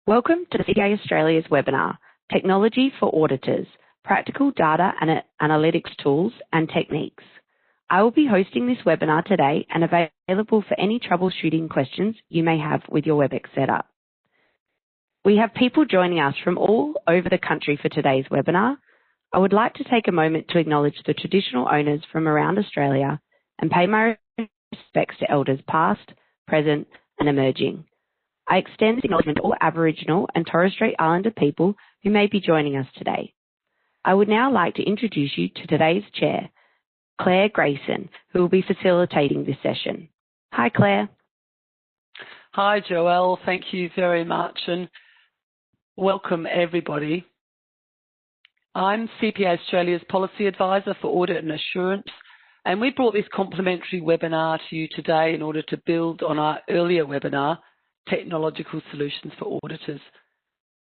Welcome to the CPA Australia's webinar, Technology for Auditors, Practical Data and Analytics Tools and Techniques. I will be hosting this webinar today and available for any troubleshooting questions you may have with your WebEx setup. We have people joining us from all over the country for today's webinar. I would like to take a moment to acknowledge the traditional owners from around Australia and pay my respects to elders past, present and emerging. I extend this acknowledgement to all Aboriginal and Torres Strait Islander people who may be joining us today. I would now like to introduce you to today's chair, Claire Grayson, who will be facilitating this session. Hi, Claire. Hi, Joelle. Thank you very much and welcome everybody. I'm CPA Australia's Policy Advisor for Audit and Assurance, and we brought this complimentary webinar to you today in order to build on our earlier webinar, Technological Solutions for Auditors.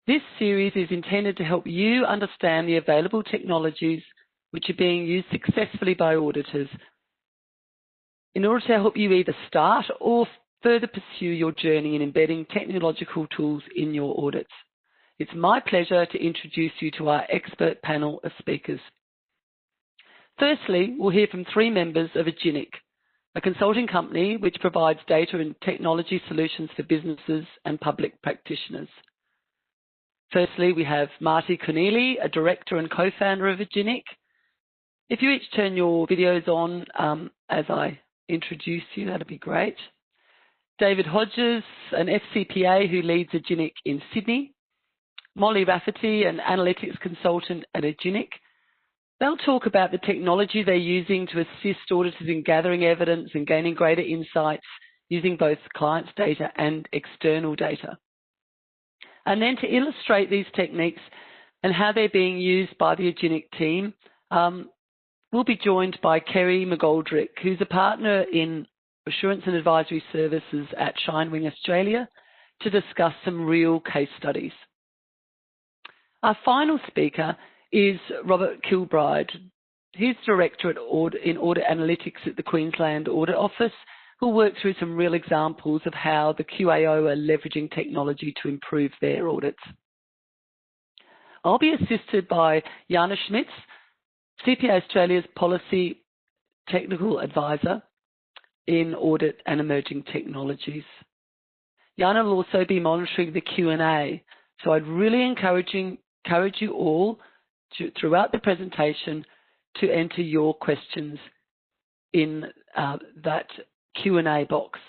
This series is intended to help you understand the available technologies which are being used successfully by auditors in order to help you either start or further pursue your journey in embedding technological tools in your audits. It's my pleasure to introduce you to our expert panel of speakers. Firstly, we'll hear from three members of Agile, a consulting company which provides data and technology solutions for businesses and public practitioners. Firstly, we have Marty Corneli, a director and co-founder of Agile. If you each turn your videos on as I introduce you, that'd be great. David Hodges, an FCPA who leads Agile in Sydney. Molly Rafferty, an analytics consultant at Agile. They'll talk about the technology they're using to assist auditors in gathering evidence and gaining greater insights using both clients' data and external data. And then to illustrate these techniques and how they're being used by the Agile team, we'll be joined by Kerry McGoldrick, who's a partner in Assurance and Advisory Services at Shinewing Australia, to discuss some real case studies. Our final speaker is Robert Kilbride. He's Director in Audit Analytics at the Queensland Audit Office, who'll work through some real examples of how the QAO are leveraging technology to improve their audits. I'll be assisted by Jana Schmitz, CPA Australia's Policy Technical Advisor in Audit and Emerging Technologies. Jana will also be monitoring the Q&A, so I'd really encourage you all throughout the presentation to enter your questions in that Q&A box.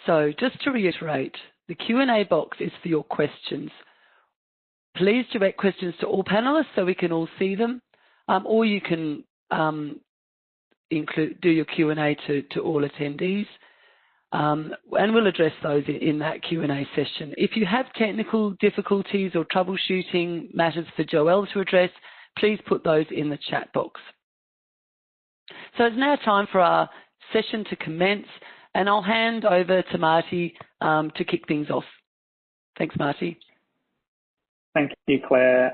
So just to reiterate, the Q&A box is for your questions. Please direct questions to all panelists so we can all see them, or you can do your Q&A to all attendees. And we'll address those in that Q&A session. If you have technical difficulties or troubleshooting matters for Joelle to address, please put those in the chat box. So it's now time for our session to commence, and I'll hand over to Marty to kick things off. Thanks, Marty. Thank you, Claire.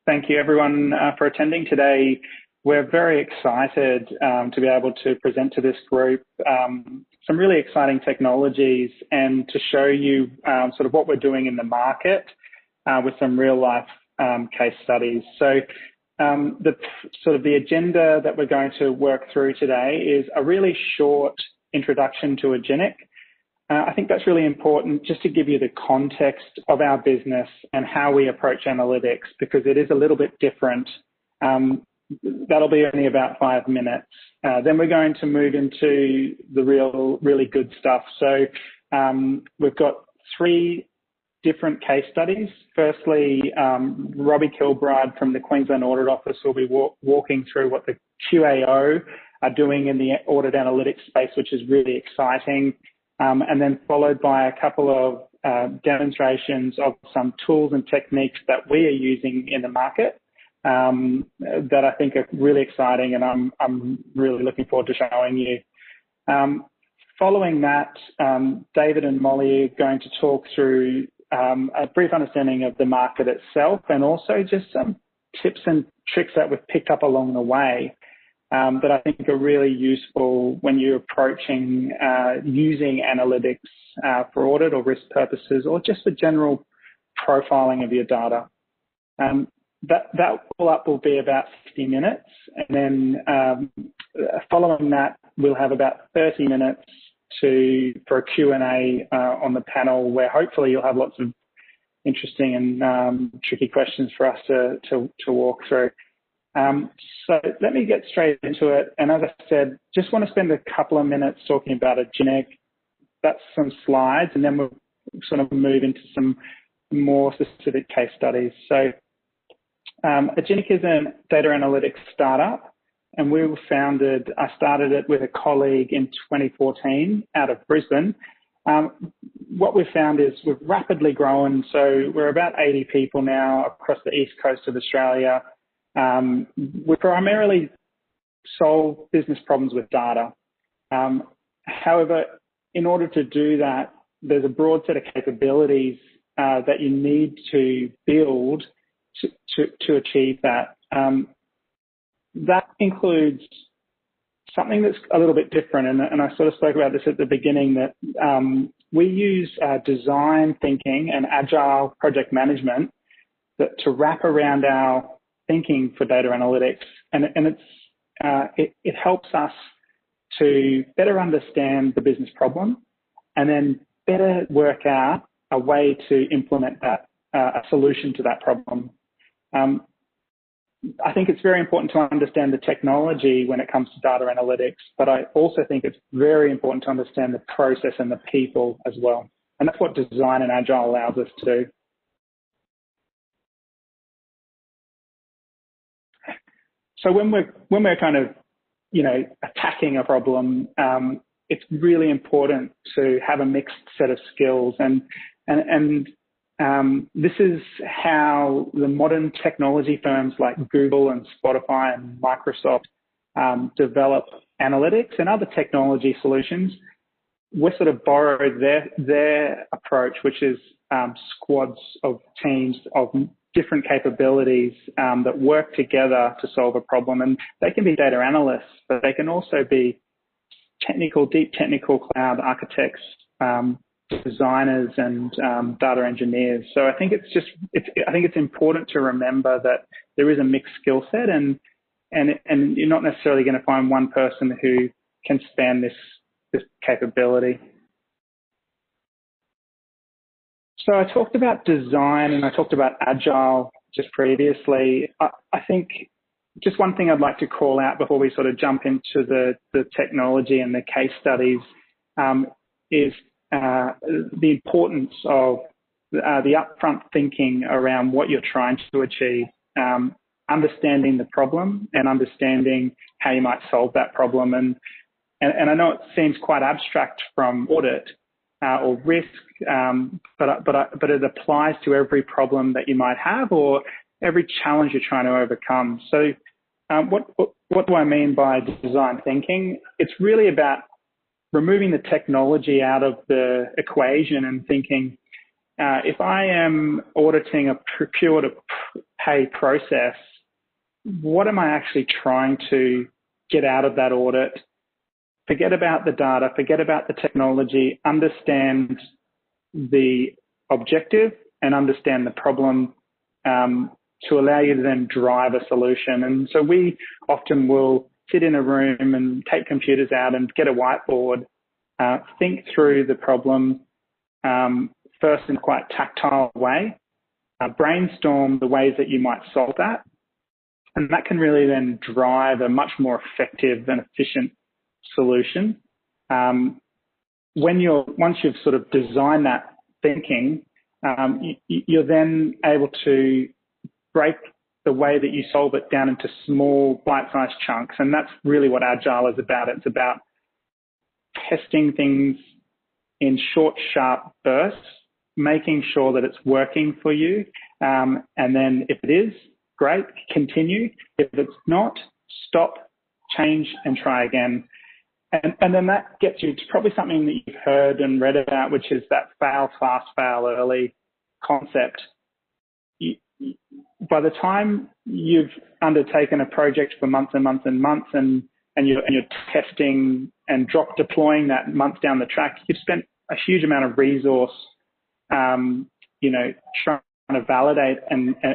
Thank you, everyone, for attending today. We're very excited to be able to present to this group some really exciting technologies and to show you sort of what we're doing in the market with some real life case studies. So the agenda that we're going to work through today is a really short introduction to Agile. I think that's really important just to give you the context of our business and how we approach analytics, because it is a little bit different. That'll be only about 5 minutes. Then we're going to move into the really good stuff. So we've got 3 different case studies. Firstly, Robbie Kilbride from the Queensland Audit Office will be walking through what the QAO are doing in the audit analytics space, which is really exciting. And then followed by a couple of demonstrations of some tools and techniques that we are using in the market. That I think are really exciting, and I'm really looking forward to showing you. Following that, David and Molly are going to talk through a brief understanding of the market itself, and also just some tips and tricks that we've picked up along the way. that I think are really useful when you're approaching using analytics for audit or risk purposes, or just for general profiling of your data. That pull-up will be about 60 minutes, and then following that, we'll have about 30 minutes for a Q&A on the panel, where hopefully you'll have lots of interesting and tricky questions for us to walk through. So let me get straight into it. And as I said, just want to spend a couple of minutes talking about Agile. That's some slides, and then we'll sort of move into some more specific case studies. So Agile is a data analytics startup, and we were founded, I started it with a colleague in 2014 out of Brisbane. What we've found is we've rapidly grown, so we're about 80 people now across the east coast of Australia. We primarily solve business problems with data. However, in order to do that, there's a broad set of capabilities that you need to build to achieve that. That includes something that's a little bit different, and I sort of spoke about this at the beginning, that we use design thinking and agile project management to wrap around our thinking for data analytics, and it helps us to better understand the business problem and then better work out a way to implement that, a solution to that problem. I think it's very important to understand the technology when it comes to data analytics, but I also think it's very important to understand the process and the people as well. And that's what design and agile allows us to do. So when we're kind of, attacking a problem, it's really important to have a mixed set of skills, and this is how the modern technology firms like Google and Spotify and Microsoft develop analytics and other technology solutions. We sort of borrowed their approach, which is squads of teams of different capabilities that work together to solve a problem. And they can be data analysts, but they can also be deep technical cloud architects, designers, and data engineers. So I think it's important to remember that there is a mixed skill set, and you're not necessarily going to find one person who can span this capability. So I talked about design and I talked about agile just previously. I think just one thing I'd like to call out before we sort of jump into the technology and the case studies is the importance of the upfront thinking around what you're trying to achieve, understanding the problem and understanding how you might solve that problem. And I know it seems quite abstract from audit or risk, but it applies to every problem that you might have or every challenge you're trying to overcome. So what do I mean by design thinking? It's really about removing the technology out of the equation and thinking, if I am auditing a procure to pay process, what am I actually trying to get out of that audit? Forget about the data, forget about the technology, understand the objective and understand the problem to allow you to then drive a solution. And so we often will sit in a room and take computers out and get a whiteboard, think through the problem first in a quite tactile way, brainstorm the ways that you might solve that. And that can really then drive a much more effective and efficient solution. Once you've sort of designed that thinking, you're then able to break the way that you solve it down into small bite-sized chunks. And that's really what Agile is about. It's about testing things in short, sharp bursts, making sure that it's working for you. And then if it is, great, continue. If it's not, stop, change, and try again. And then that gets you to probably something that you've heard and read about, which is that fail fast, fail early concept. by the time you've undertaken a project for months and months and months, and you're testing and deploying that months down the track, you've spent a huge amount of resource, trying to validate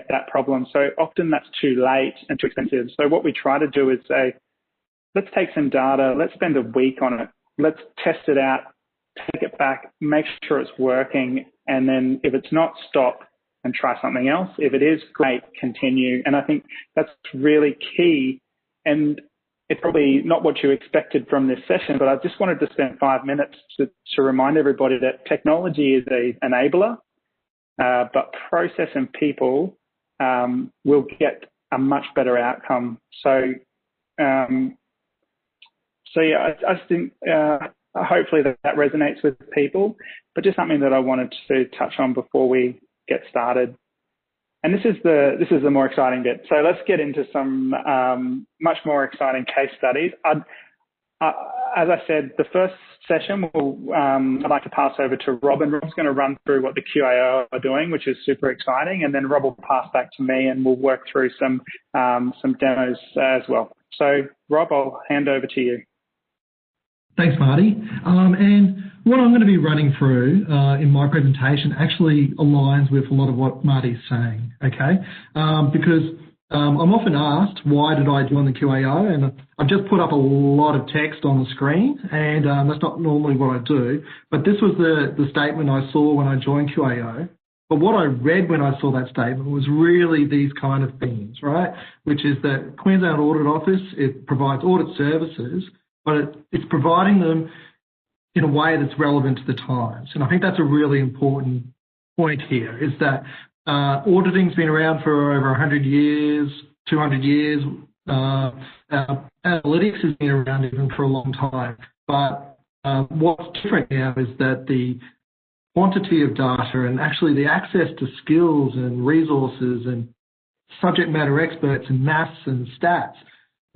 that problem. So often that's too late and too expensive. So what we try to do is say, let's take some data, let's spend a week on it, let's test it out, take it back, make sure it's working, and then if it's not, stop and try something else. If it is, great, continue. And I think that's really key. And it's probably not what you expected from this session, but I just wanted to spend 5 minutes to remind everybody that technology is an enabler, but process and people will get a much better outcome. So yeah, I think hopefully that resonates with people, but just something that I wanted to touch on before we get started. And this is the more exciting bit. So let's get into some much more exciting case studies. As I said, the first session, I'd like to pass over to Rob, and Rob's going to run through what the QAO are doing, which is super exciting, and then Rob will pass back to me, and we'll work through some demos as well. So Rob, I'll hand over to you. Thanks, Marty. And what I'm going to be running through in my presentation actually aligns with a lot of what Marty's saying, okay? Because I'm often asked, why did I join the QAO? And I've just put up a lot of text on the screen, and that's not normally what I do. But this was the statement I saw when I joined QAO. But what I read when I saw that statement was really these kind of themes, right? Which is that Queensland Audit Office, it provides audit services, but it's providing them in a way that's relevant to the times. And I think that's a really important point here, is that auditing's been around for over 100 years, 200 years. Analytics has been around even for a long time. But what's different now is that the quantity of data and actually the access to skills and resources and subject matter experts and maths and stats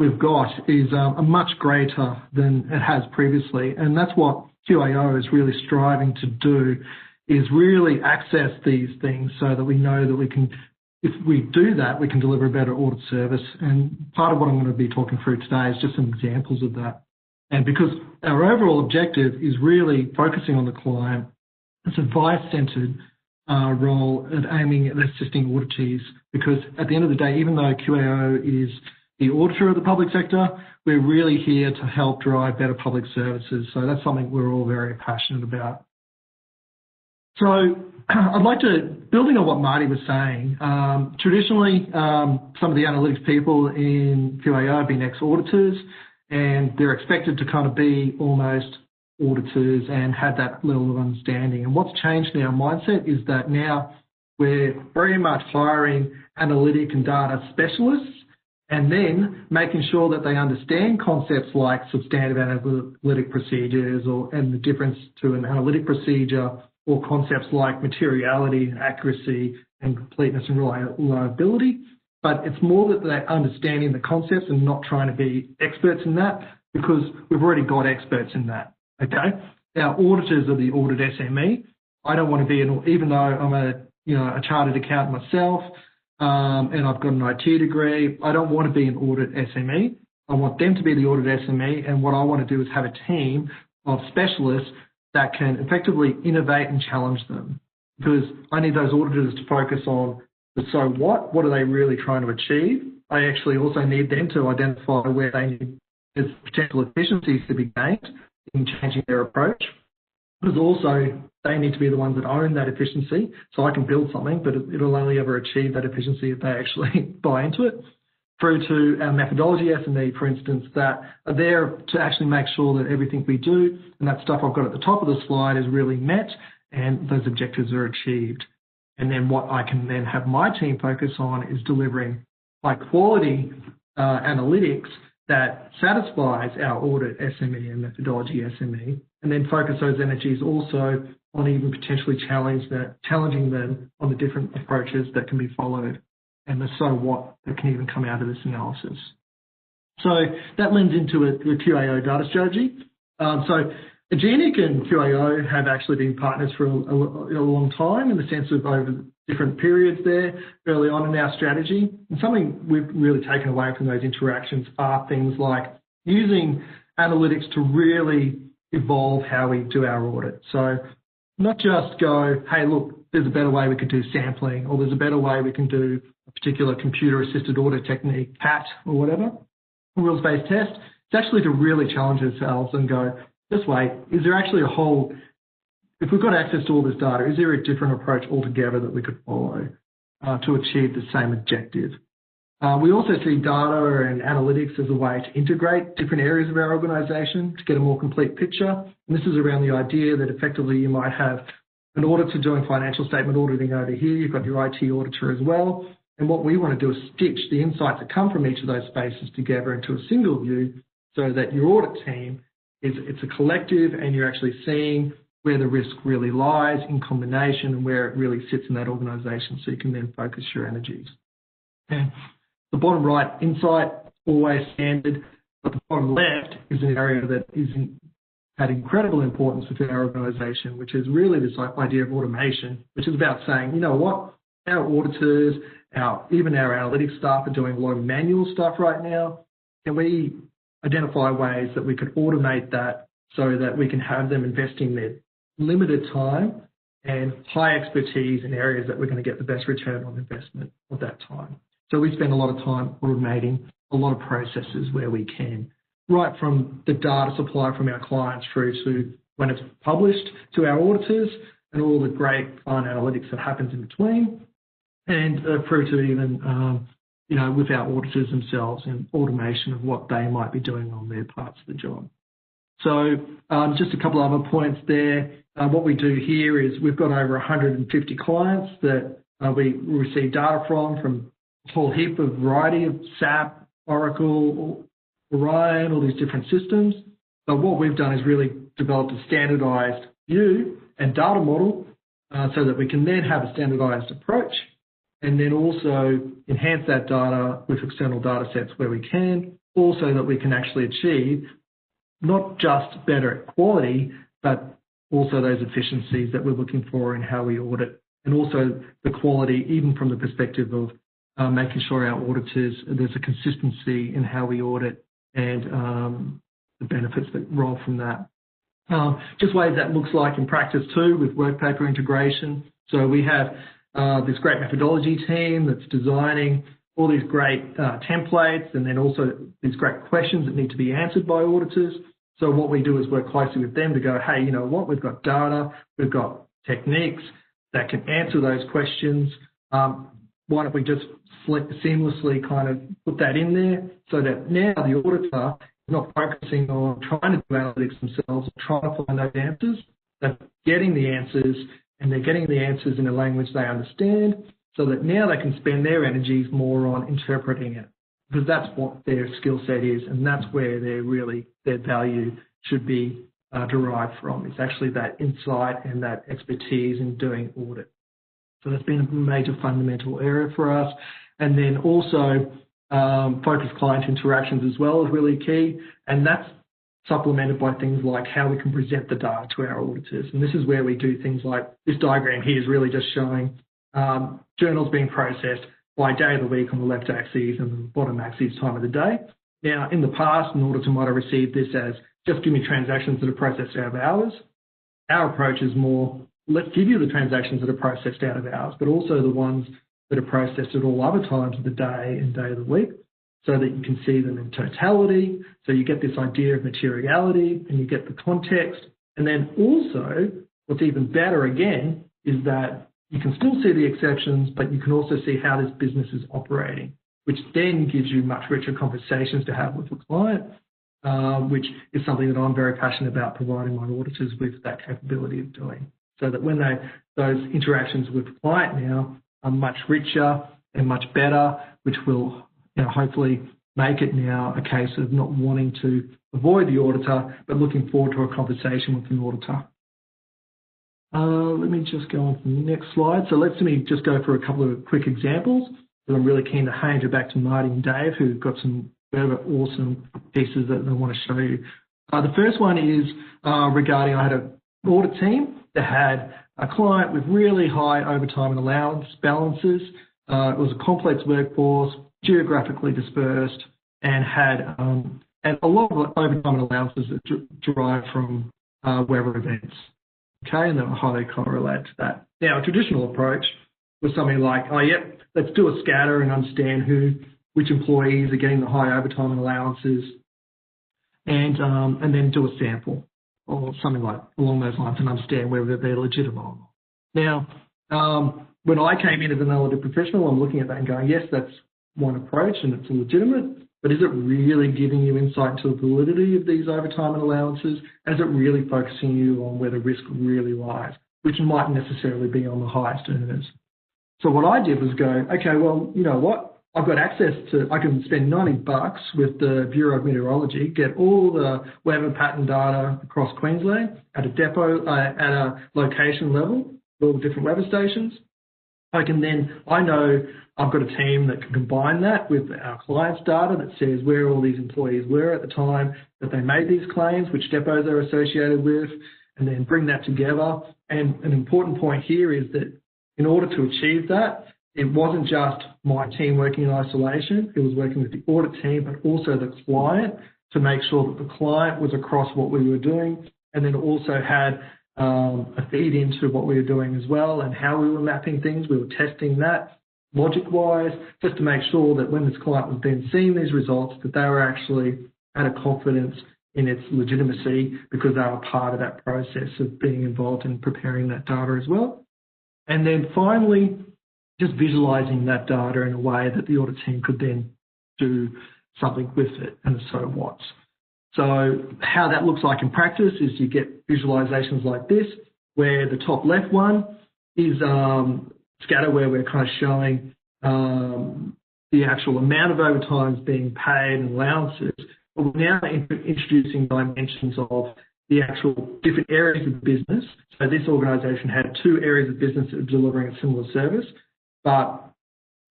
we've got is a much greater than it has previously. And that's what QAO is really striving to do, is really access these things so that we know that we can, if we do that, we can deliver a better audit service. And part of what I'm going to be talking through today is just some examples of that. And because our overall objective is really focusing on the client, it's a advice-centred role at aiming at assisting auditors, because at the end of the day, even though QAO is the auditor of the public sector, we're really here to help drive better public services. So that's something we're all very passionate about. So I'd like to, building on what Marty was saying, traditionally some of the analytics people in QAO have been ex-auditors, and they're expected to kind of be almost auditors and have that level of understanding. And what's changed in our mindset is that now we're very much hiring analytic and data specialists, and then making sure that they understand concepts like substantive analytic procedures and the difference to an analytic procedure, or concepts like materiality and accuracy and completeness and reliability. But it's more that they're understanding the concepts and not trying to be experts in that, because we've already got experts in that, okay? Our auditors are the audit SME. I don't want to be, even though I'm a chartered accountant myself, and I've got an IT degree, I don't want to be an audit SME. I want them to be the audit SME, and what I want to do is have a team of specialists that can effectively innovate and challenge them, because I need those auditors to focus on the so what are they really trying to achieve. I actually also need them to identify where they need there's potential efficiencies to be gained in changing their approach, because also they need to be the ones that own that efficiency. So I can build something, but it'll only ever achieve that efficiency if they actually buy into it. Through to our methodology SME, for instance, that are there to actually make sure that everything we do and that stuff I've got at the top of the slide is really met and those objectives are achieved. And then what I can then have my team focus on is delivering high quality analytics that satisfies our audit SME and methodology SME, and then focus those energies also on even potentially challenging them on the different approaches that can be followed and the so what that can even come out of this analysis. So that lends into a QAO data strategy. So Agenic and QAO have actually been partners for a long time in the sense of over different periods there early on in our strategy. And something we've really taken away from those interactions are things like using analytics to really evolve how we do our audit. So not just go, hey, look, there's a better way we could do sampling, or there's a better way we can do a particular computer-assisted audit technique, CAT or whatever, rules-based test. It's actually to really challenge ourselves and go, this way, is there actually a whole, if we've got access to all this data, is there a different approach altogether that we could follow to achieve the same objective? We also see data and analytics as a way to integrate different areas of our organisation to get a more complete picture. And this is around the idea that effectively you might have an auditor doing financial statement auditing over here. You've got your IT auditor as well. And what we want to do is stitch the insights that come from each of those spaces together into a single view so that your audit team it's a collective and you're actually seeing where the risk really lies in combination and where it really sits in that organisation so you can then focus your energies. And the bottom right insight, always standard, but the bottom left is an area that had incredible importance within our organisation, which is really this idea of automation, which is about saying, you know what, our auditors, even our analytics staff are doing a lot of manual stuff right now. Can we identify ways that we could automate that so that we can have them investing their limited time and high expertise in areas that we're going to get the best return on investment of that time. So we spend a lot of time automating a lot of processes where we can, right from the data supply from our clients through to when it's published to our auditors and all the great fun analytics that happens in between, and through to even with our auditors themselves and automation of what they might be doing on their parts of the job. So just a couple of other points there. What we do here is we've got over 150 clients that we receive data from a whole heap of variety of SAP, Oracle, Orion, all these different systems. But what we've done is really developed a standardized view and data model so that we can then have a standardized approach and then also enhance that data with external data sets where we can, also that we can actually achieve not just better quality, but also those efficiencies that we're looking for in how we audit, and also the quality even from the perspective of making sure our auditors, there's a consistency in how we audit and the benefits that roll from that. Just ways that looks like in practice too with work paper integration. So we have this great methodology team that's designing all these great templates and then also these great questions that need to be answered by auditors. So what we do is work closely with them to go, hey, you know what, we've got data, we've got techniques that can answer those questions. Why don't we just seamlessly kind of put that in there so that now the auditor is not focusing on trying to do analytics themselves, trying to find those answers, they're getting the answers and they're getting the answers in a language they understand so that now they can spend their energies more on interpreting it because that's what their skill set is and that's where their value should be derived from. It's actually that insight and that expertise in doing audit. So that's been a major fundamental area for us. And then also focused client interactions as well is really key. And that's supplemented by things like how we can present the data to our auditors. And this is where we do things like this diagram here is really just showing journals being processed by day of the week on the left axis and the bottom axis time of the day. Now, in the past, an auditor might have received this as just give me transactions that are processed out of hours. Our approach is more, let's give you the transactions that are processed out of hours, but also the ones that are processed at all other times of the day and day of the week so that you can see them in totality. So you get this idea of materiality and you get the context. And then also, what's even better again is that you can still see the exceptions, but you can also see how this business is operating, which then gives you much richer conversations to have with the client, which is something that I'm very passionate about providing my auditors with that capability of doing. So that when those interactions with the client now are much richer and much better, which will hopefully make it now a case of not wanting to avoid the auditor, but looking forward to a conversation with an auditor. Let me just go on to the next slide. So let me just go through a couple of quick examples. And I'm really keen to hand you back to Marty and Dave, who've got some further awesome pieces that they want to show you The first one is regarding, I had an audit team that had a client with really high overtime and allowance balances. It was a complex workforce, geographically dispersed, and had and a lot of overtime and allowances that derived from weather events. Okay, and they were highly correlated to that. Now, a traditional approach was something like, oh, yep, let's do a scatter and understand which employees are getting the high overtime and allowances, and then do a sample or something like along those lines and understand whether they're legitimate or not. Now, when I came in as an audit professional, I'm looking at that and going, yes, that's one approach and it's legitimate, but is it really giving you insight into the validity of these overtime and allowances? And is it really focusing you on where the risk really lies, which might necessarily be on the highest earners? So what I did was go, okay, well, you know what? I've got access to, I can spend $90 with the Bureau of Meteorology, get all the weather pattern data across Queensland at a depot, at a location level, all the different weather stations. I know I've got a team that can combine that with our client's data that says where all these employees were at the time that they made these claims, which depots they're associated with, and then bring that together. And an important point here is that in order to achieve that, it wasn't just my team working in isolation. It was working with the audit team, but also the client to make sure that the client was across what we were doing, and then also had a feed into what we were doing as well and how we were mapping things. We were testing that logic-wise just to make sure that when this client was then seeing these results, that they were actually had a confidence in its legitimacy because they were part of that process of being involved in preparing that data as well. And then finally, just visualizing that data in a way that the audit team could then do something with it and the so what's. So how that looks like in practice is you get visualizations like this, where the top left one is scatter, where we're kind of showing the actual amount of overtimes being paid and allowances. But we're now introducing dimensions of the actual different areas of the business. So this organisation had 2 areas of business that were delivering a similar service. But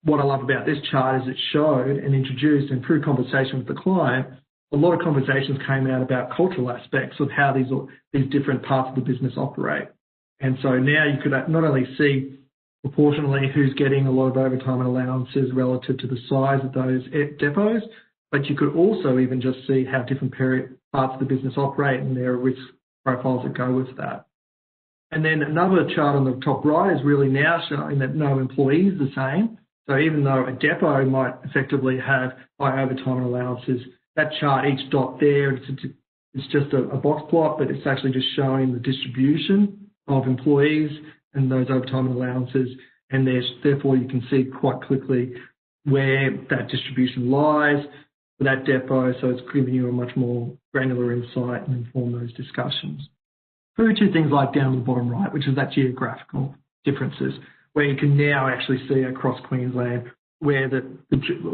what I love about this chart is it showed and introduced and through conversation with the client, a lot of conversations came out about cultural aspects of how these different parts of the business operate. And so now you could not only see proportionally who's getting a lot of overtime and allowances relative to the size of those depots, but you could also even just see how different parts of the business operate and their risk profiles that go with that. And then another chart on the top right is really now showing that no employee is the same. So even though a depot might effectively have high overtime and allowances, that chart, each dot there, it's just a box plot, but it's actually just showing the distribution of employees and those overtime and allowances. And therefore you can see quite quickly where that distribution lies for that depot. So it's giving you a much more granular insight and inform those discussions. Through to things like down the bottom right, which is that geographical differences, where you can now actually see across Queensland where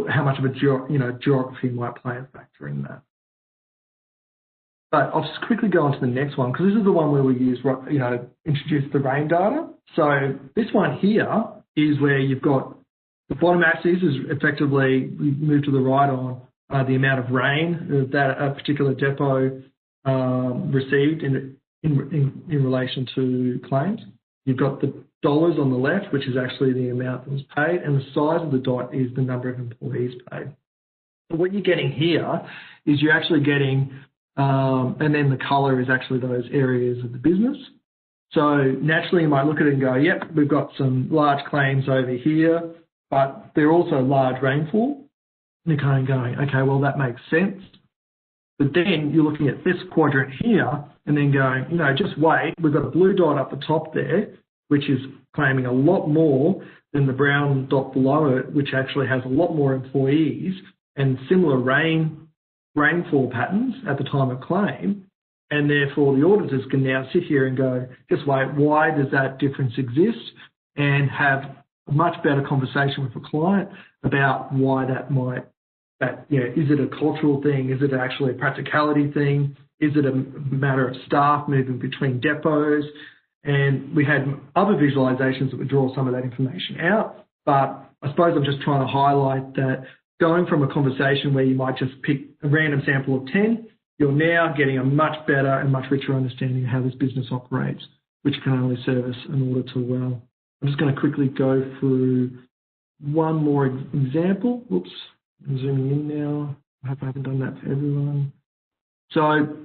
how much of a geography might play a factor in that. But I'll just quickly go on to the next one because this is the one where we use, introduce the rain data. So this one here is where you've got the bottom axis is effectively, we move to the right on the amount of rain that a particular depot received in relation to claims. You've got the dollars on the left, which is actually the amount that was paid, and the size of the dot is the number of employees paid. So what you're getting here is you're actually getting, and then the colour is actually those areas of the business. So naturally you might look at it and go, yep, we've got some large claims over here, but they're also large rainfall. And you're kind of going, okay, well, that makes sense. But then you're looking at this quadrant here and then going, just wait, we've got a blue dot up the top there, which is claiming a lot more than the brown dot below it, which actually has a lot more employees and similar rainfall patterns at the time of claim. And therefore the auditors can now sit here and go, just wait, why does that difference exist? And have a much better conversation with the client about why that might, is it a cultural thing? Is it actually a practicality thing? Is it a matter of staff moving between depots? And we had other visualizations that would draw some of that information out. But I suppose I'm just trying to highlight that going from a conversation where you might just pick a random sample of 10 you're now getting a much better and much richer understanding of how this business operates, which can only service an auditor well. I'm just going to quickly go through one more example. Whoops, I'm zooming in now. I hope I haven't done that for everyone. So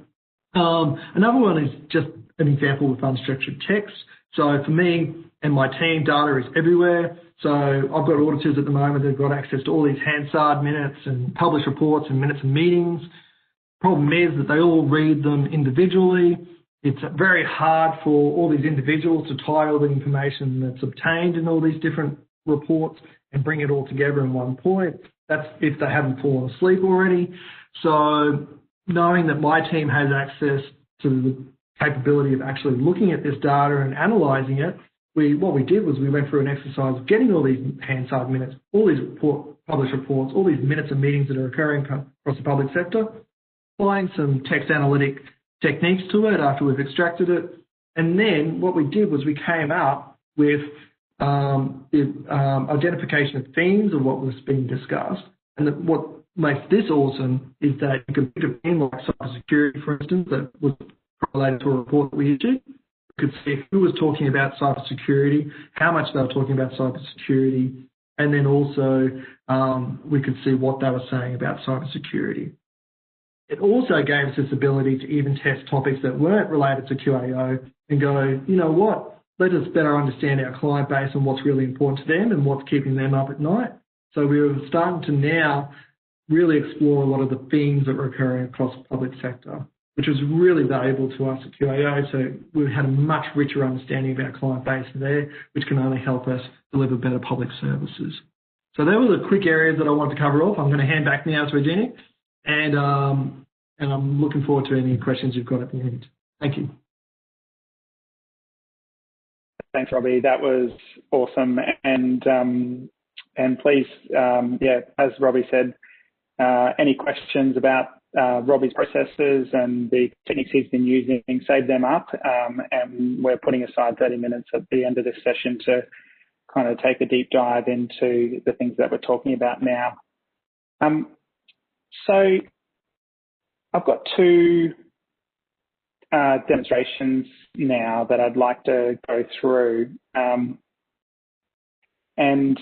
another one is just an example with unstructured text. So for me and my team, data is everywhere. So I've got auditors at the moment that have got access to all these Hansard minutes and published reports and minutes of meetings. Problem is that they all read them individually. It's very hard for all these individuals to tie all the information that's obtained in all these different reports and bring it all together in one point. That's if they haven't fallen asleep already. So knowing that my team has access to the capability of actually looking at this data and analysing it, what we did was we went through an exercise of getting all these Hansard minutes, all these published reports, all these minutes of meetings that are occurring across the public sector, applying some text analytic techniques to it after we've extracted it. And then what we did was we came up with the identification of themes of what was being discussed. And what makes this awesome is that you can pick a theme like cybersecurity, for instance, that was related to a report that we issued. We could see who was talking about cybersecurity, how much they were talking about cybersecurity, and then also we could see what they were saying about cybersecurity. It also gave us this ability to even test topics that weren't related to QAO and go, you know what, let us better understand our client base and what's really important to them and what's keeping them up at night. So we were starting to now really explore a lot of the themes that were occurring across the public sector, which was really valuable to us at QAO. So we had a much richer understanding of our client base there, which can only help us deliver better public services. So they were the quick areas that I wanted to cover off. I'm going to hand back now to Agenic, and I'm looking forward to any questions you've got at the end. Thank you. Thanks, Robbie. That was awesome. And please, as Robbie said, any questions about Robbie's processes and the techniques he's been using, save them up. And we're putting aside 30 minutes at the end of this session to kind of take a deep dive into the things that we're talking about now. So I've got two demonstrations now that I'd like to go through. And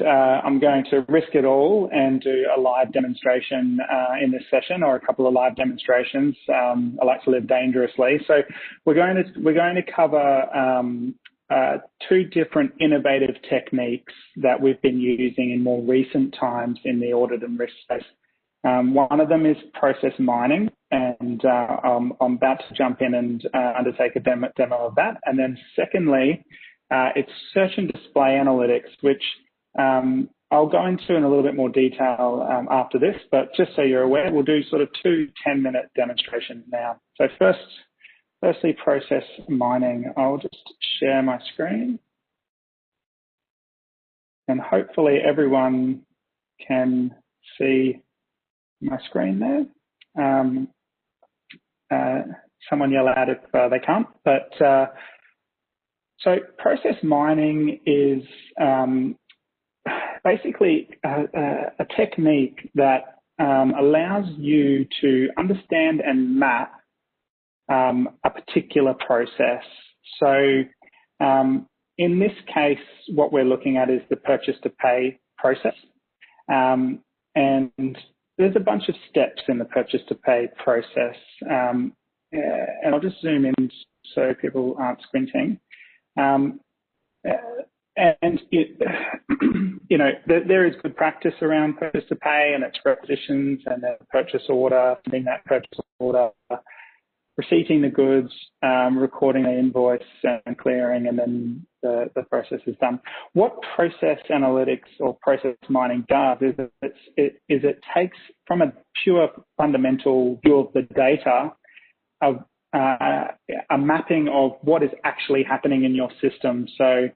I'm going to risk it all and do a live demonstration in this session, or a couple of live demonstrations. I like to live dangerously. So we're going to cover two different innovative techniques that we've been using in more recent times in the audit and risk space. One of them is process mining, and I'm about to jump in and undertake a demo of that. And then secondly, it's search and display analytics, which I'll go into in a little bit more detail after this, but just so you're aware, we'll do sort of two 10-minute demonstrations now. So firstly, process mining. I'll just share my screen, and hopefully everyone can see my screen there. Someone yell out if they can't. But so process mining is basically a technique that allows you to understand and map a particular process. So in this case, what we're looking at is the purchase to pay process. And there's a bunch of steps in the purchase to pay process. And I'll just zoom in so people aren't squinting. And there is good practice around purchase to pay and its requisitions, and then purchase order, sending that purchase order, receipting the goods, recording the invoice and clearing, and then the process is done. What process analytics or process mining does is it takes from a pure fundamental view of the data of a mapping of what is actually happening in your system. So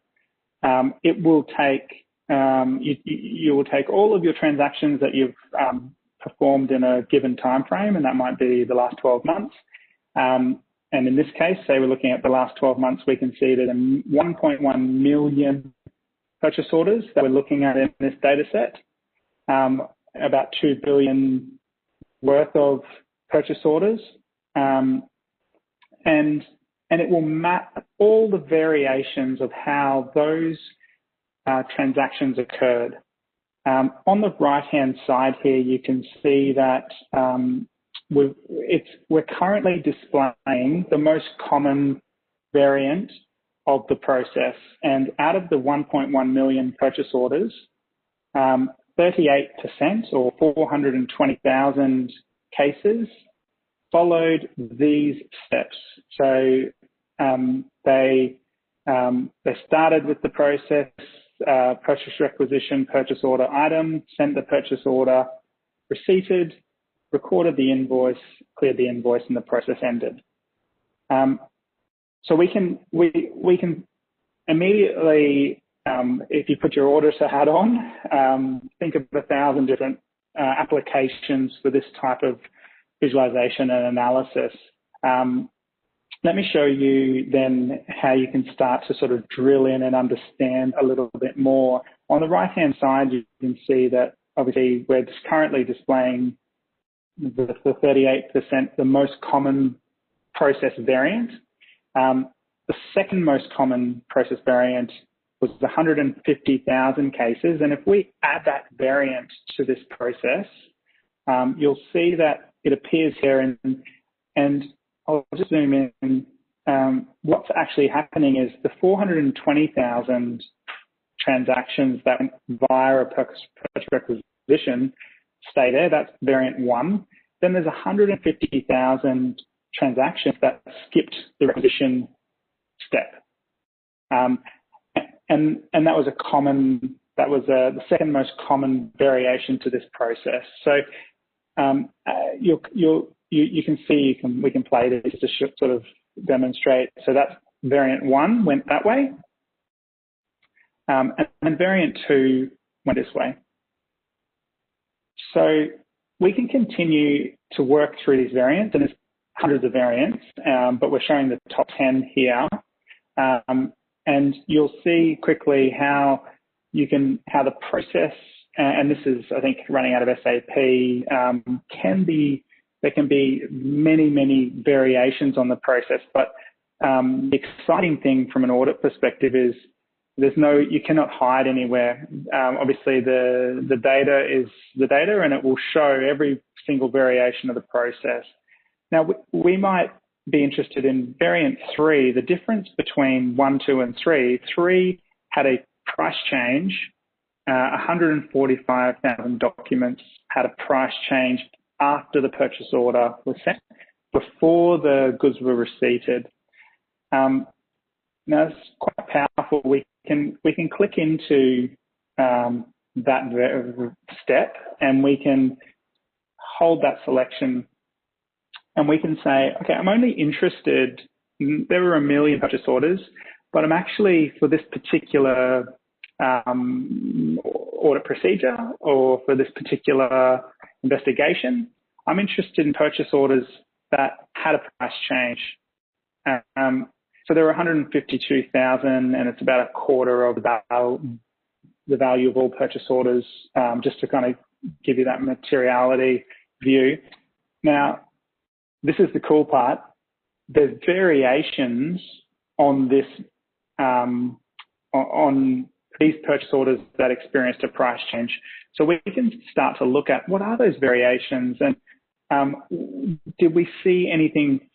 it will take you will take all of your transactions that you've performed in a given time frame, and that might be the last 12 months. And in this case, say we're looking at the last 12 months, we can see that 1.1 million purchase orders that we're looking at in this data set, about 2 billion worth of purchase orders, and it will map all the variations of how those transactions occurred. On the right-hand side here, you can see that we're currently displaying the most common variant of the process, and out of the 1.1 million purchase orders, 38% or 420,000 cases followed these steps. So they started with the process, purchase requisition, purchase order item, sent the purchase order, receipted, recorded the invoice, cleared the invoice, and the process ended. So we can immediately, if you put your auditor hat on, think of 1,000 different applications for this type of visualization and analysis. Let me show you then how you can start to sort of drill in and understand a little bit more. On the right-hand side, you can see that obviously we're currently displaying the 38%, the most common process variant. The second most common process variant was 150,000 cases. And if we add that variant to this process, you'll see that it appears here, and I'll just zoom in. What's actually happening is the 420,000 transactions that went via a purchase requisition stay there. That's variant 1. Then there's 150,000 transactions that skipped the requisition step, and that was the second most common variation to this process. So you can see we can play this to sort of demonstrate. So that's variant 1 went that way, and variant 2 went this way. So we can continue to work through these variants, and there's hundreds of variants, but we're showing the top 10 here. And you'll see quickly how the process, and this is, I think, running out of SAP, there can be many variations on the process. But the exciting thing from an audit perspective is you cannot hide anywhere. Obviously, the data is the data, and it will show every single variation of the process. Now, we might be interested in variant 3, the difference between 1, 2, and 3. 3 had a price change. 145,000 documents had a price change after the purchase order was sent, before the goods were receipted. Now, it's quite powerful. We can click into that step, and we can hold that selection, and we can say, okay, I'm only interested, there were 1 million purchase orders, but I'm actually, for this particular audit procedure or for this particular investigation, I'm interested in purchase orders that had a price change. So there were 152,000, and it's about a quarter of the value of all purchase orders, just to kind of give you that materiality view. Now, this is the cool part. There's variations on this, on these purchase orders that experienced a price change. So we can start to look at what are those variations, and did we see anything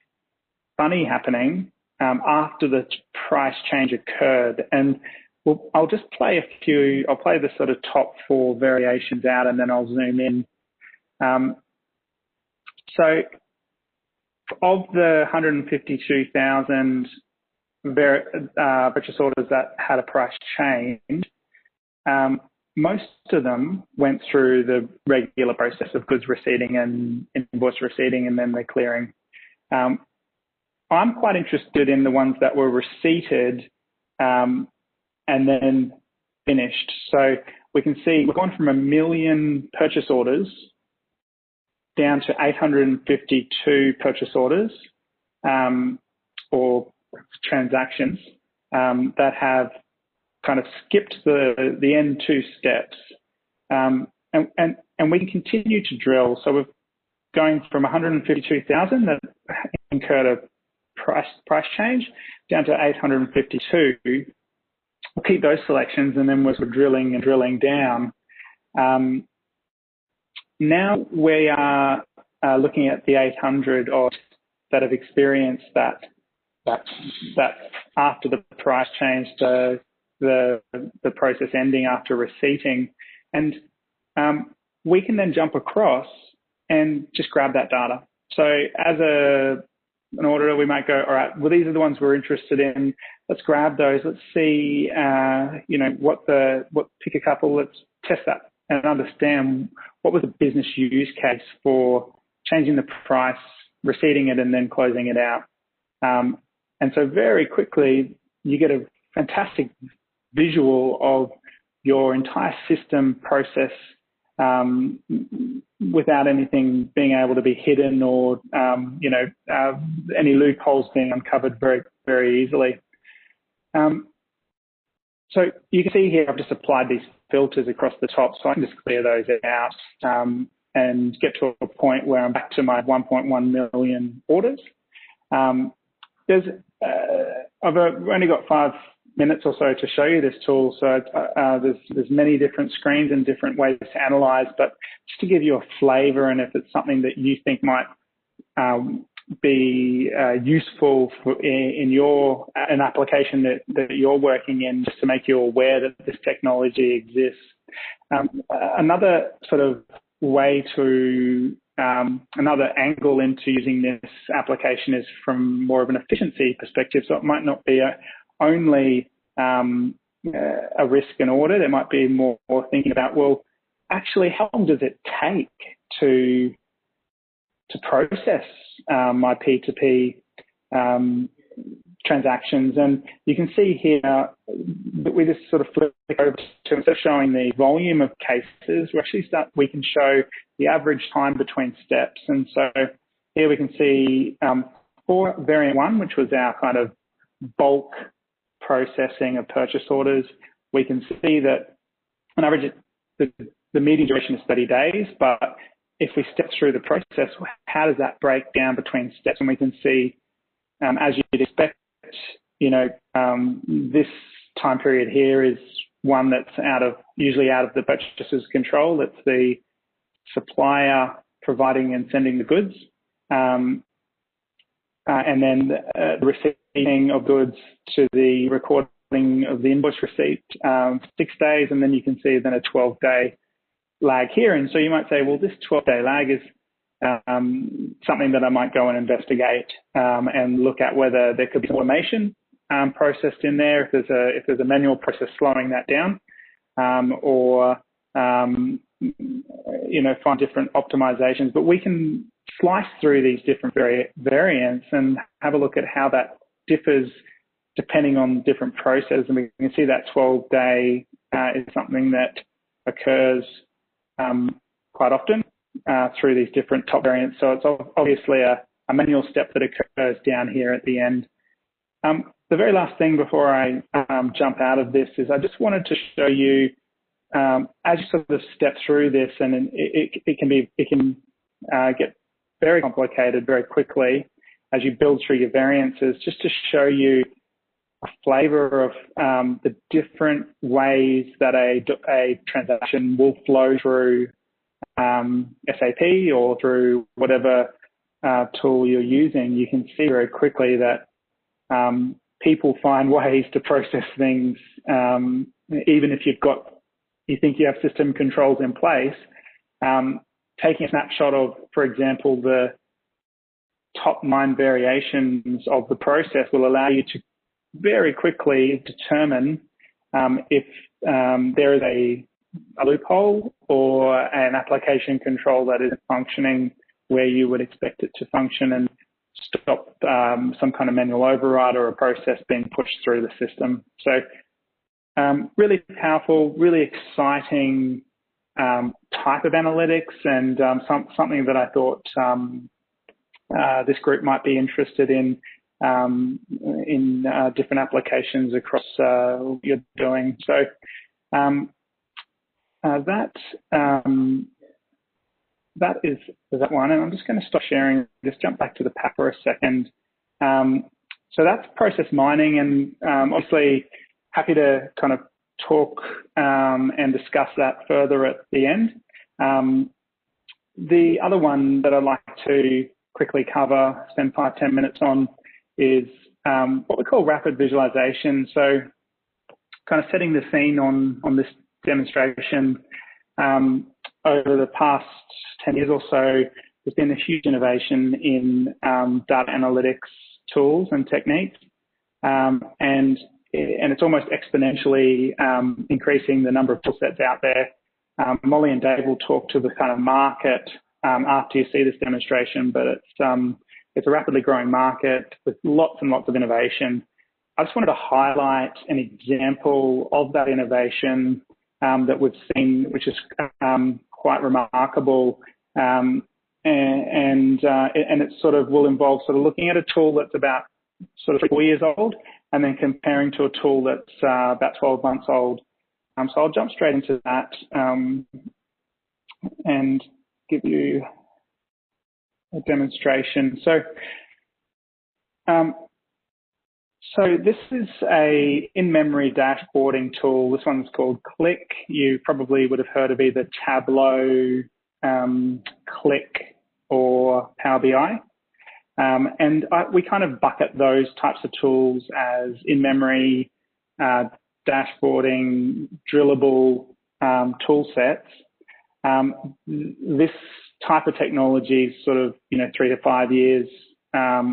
funny happening after the price change occurred? And I'll just play I'll play the sort of top 4 variations out, and then I'll zoom in. So of the 152,000 purchase orders that had a price change, most of them went through the regular process of goods receipting and invoice receipting, and then they're clearing. I'm quite interested in the ones that were receipted and then finished. So we can see we've gone from 1 million purchase orders down to 852 purchase orders or transactions that have kind of skipped the end 2 steps. And we can continue to drill. So we've going from 152,000 that incurred a price change down to 852. We'll keep those selections, and then we're sort of drilling and drilling down. Now we are looking at the 800 odd that have experienced that after the price change, the process ending after receipting, and we can then jump across and just grab that data. So as an auditor, we might go, all right, well, these are the ones we're interested in. Let's grab those. Let's see, pick a couple. Let's test that and understand what was the business use case for changing the price, receipting it, and then closing it out. And so very quickly, you get a fantastic visual of your entire system process without anything being able to be hidden or, any loopholes being uncovered very, very easily. So you can see here, I've just applied these filters across the top, so I can just clear those out and get to a point where I'm back to my 1.1 million orders. I've only got 5 minutes or so to show you this tool, so there's many different screens and different ways to analyze, but just to give you a flavor, and if it's something that you think might be useful in an application that you're working in, just to make you aware that this technology exists. Another sort of way to another angle into using this application is from more of an efficiency perspective. So it might not be only a risk and audit. It might be more thinking about, well, actually, how long does it take to process my P2P transactions? And you can see here that we just sort of flip over to, instead of showing the volume of cases, we can show the average time between steps. And so here we can see for variant 1, which was our kind of bulk processing of purchase orders, we can see that on average the median duration is 30 days, but if we step through the process, how does that break down between steps? And we can see, as you'd expect, this time period here is one that's usually out of the purchaser's control. It's the supplier providing and sending the goods, and then the receiving of goods to the recording of the invoice receipt, 6 days, and then you can see then a 12-day lag here. And so you might say, well, this 12-day lag is something that I might go and investigate and look at whether there could be some automation processed in there, if there's a manual process slowing that down, or find different optimizations. But we can slice through these different variants and have a look at how that differs depending on different processes. And we can see that 12-day is something that occurs quite often through these different top variants. So it's obviously a manual step that occurs down here at the end. The very last thing before I jump out of this is I just wanted to show you, as you sort of step through this, and it can get very complicated very quickly as you build through your variances, just to show you a flavor of the different ways that a transaction will flow through SAP or through whatever tool you're using. You can see very quickly that people find ways to process things, even if you think you have system controls in place. Taking a snapshot of, for example, the top 9 variations of the process will allow you to very quickly determine if there is a loophole or an application control that isn't functioning where you would expect it to function, and stop some kind of manual override or a process being pushed through the system. So really powerful, really exciting type of analytics, and something that I thought this group might be interested in different applications across what you're doing. So that is that one. And I'm just going to stop sharing, just jump back to the pack for a second. So that's process mining, and obviously happy to kind of talk and discuss that further at the end. The other one that I'd like to quickly cover, spend 5-10 minutes on, is what we call rapid visualization. So kind of setting the scene on this demonstration, over the past 10 years or so, there's been a huge innovation in data analytics tools and techniques, and it's almost exponentially increasing the number of tool sets out there. Molly and Dave will talk to the kind of market after you see this demonstration, but it's a rapidly growing market with lots and lots of innovation. I just wanted to highlight an example of that innovation that we've seen, which is quite remarkable, and it sort of will involve sort of looking at a tool that's about sort of 4 years old and then comparing to a tool that's about 12 months old. So I'll jump straight into that and give you a demonstration. So this is a in-memory dashboarding tool. This one's called Click. You probably would have heard of either Tableau, Click, or Power BI. And we kind of bucket those types of tools as in-memory dashboarding, drillable tool sets. This type of technology is sort of 3 to 5 years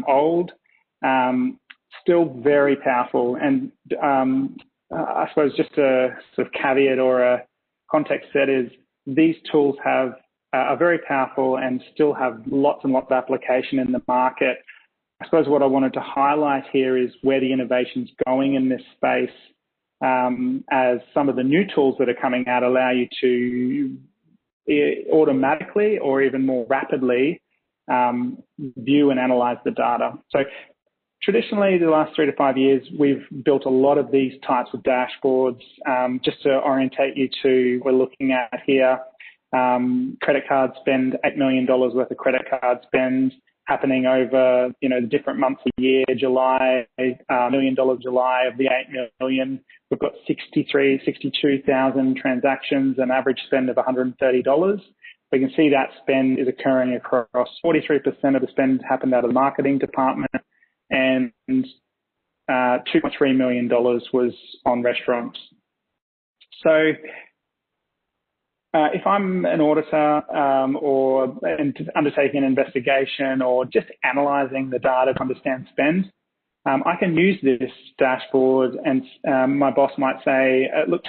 old. Still very powerful, and I suppose just a sort of caveat or a context set is these tools are very powerful and still have lots and lots of application in the market. I suppose what I wanted to highlight here is where the innovation's going in this space, as some of the new tools that are coming out allow you to automatically or even more rapidly view and analyze the data. So traditionally, the last 3 to 5 years, we've built a lot of these types of dashboards. Just to orientate you to, we're looking at here, credit card spend, $8 million worth of credit card spend happening over, the different months of the year. July, $1 million July of the 8 million. We've got 62,000 transactions, an average spend of $130. We can see that spend is occurring across 43% of the spend happened out of the marketing department, and $2.3 million was on restaurants. So if I'm an auditor or undertaking an investigation or just analysing the data to understand spend, I can use this dashboard, and my boss might say, look,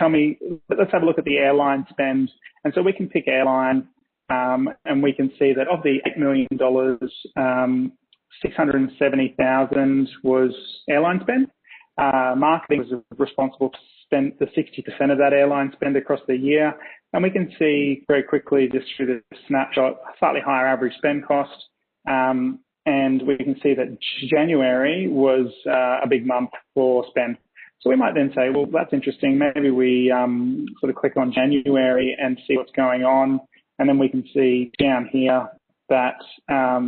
let's have a look at the airline spend. And so we can pick airline, and we can see that of the $8 million, 670,000 was airline spend. Marketing was responsible to spend the 60% of that airline spend across the year. And we can see very quickly just through the snapshot, slightly higher average spend cost. And we can see that January was a big month for spend. So we might then say, well, that's interesting. Maybe we sort of click on January and see what's going on. And then we can see down here that, a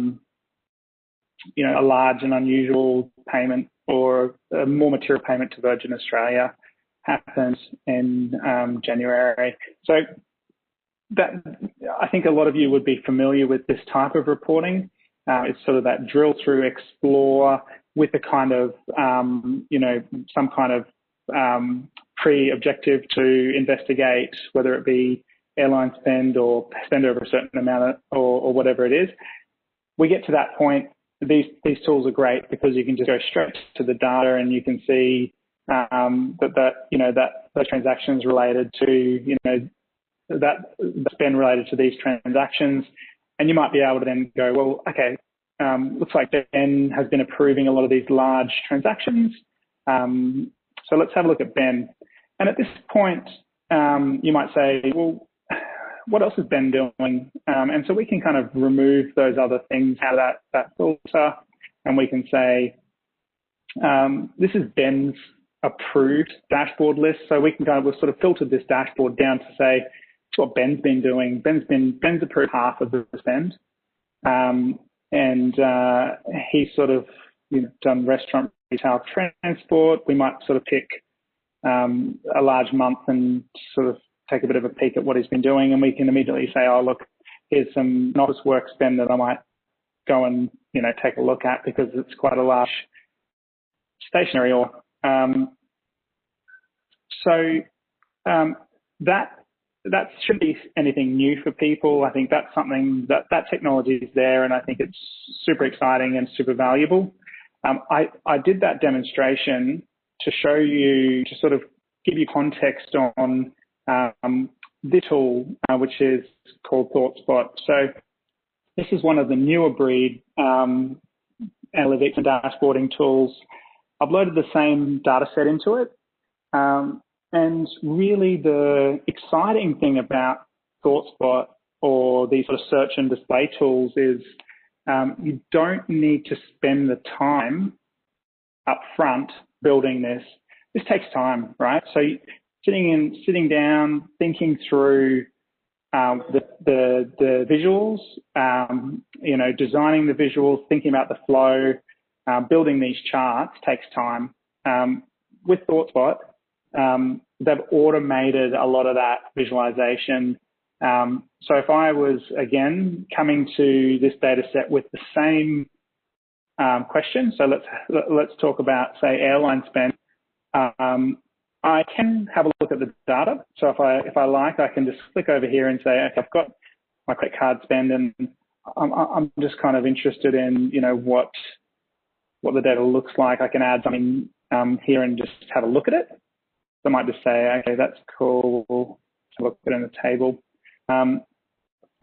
large and unusual payment or a more material payment to Virgin Australia happens in January. So that, I think a lot of you would be familiar with this type of reporting. It's sort of that drill through, explore with a kind of, some kind of pre-objective to investigate, whether it be airline spend or spend over a certain amount or whatever it is. We get to that point. These tools are great because you can just go straight to the data and you can see that those transactions related to, that spend related to these transactions. And you might be able to then go, well, okay, looks like Ben has been approving a lot of these large transactions. So let's have a look at Ben. And at this point, you might say, well, what else is Ben doing? And so we can kind of remove those other things out of that filter. And we can say, this is Ben's approved dashboard list. So we can we've sort of filtered this dashboard down to say what Ben's been doing. Ben's approved half of the spend, and he's sort of done restaurant, retail, transport. We might sort of pick a large month and sort of take a bit of a peek at what he's been doing, and we can immediately say, oh, look, here's some office work spend that I might go and take a look at because it's quite a large stationery or that shouldn't be anything new for people. I think that's something that technology is there, and I think it's super exciting and super valuable. I did that demonstration to show you, to sort of give you context on this tool, which is called ThoughtSpot. So this is one of the newer breed analytics and dashboarding tools. I've loaded the same data set into it. And really the exciting thing about ThoughtSpot or these sort of search and display tools is you don't need to spend the time up front building this. This takes time, right? So sitting down, thinking through the visuals, designing the visuals, thinking about the flow, building these charts takes time. With ThoughtSpot, they've automated a lot of that visualization. So if I was, again, coming to this data set with the same question, so let's talk about, say, airline spend, I can have a look at the data. So if I like, I can just click over here and say, okay, I've got my credit card spend, and I'm just kind of interested in, what the data looks like. I can add something here and just have a look at it. So I might just say, okay, that's cool. We'll look at it in the table. And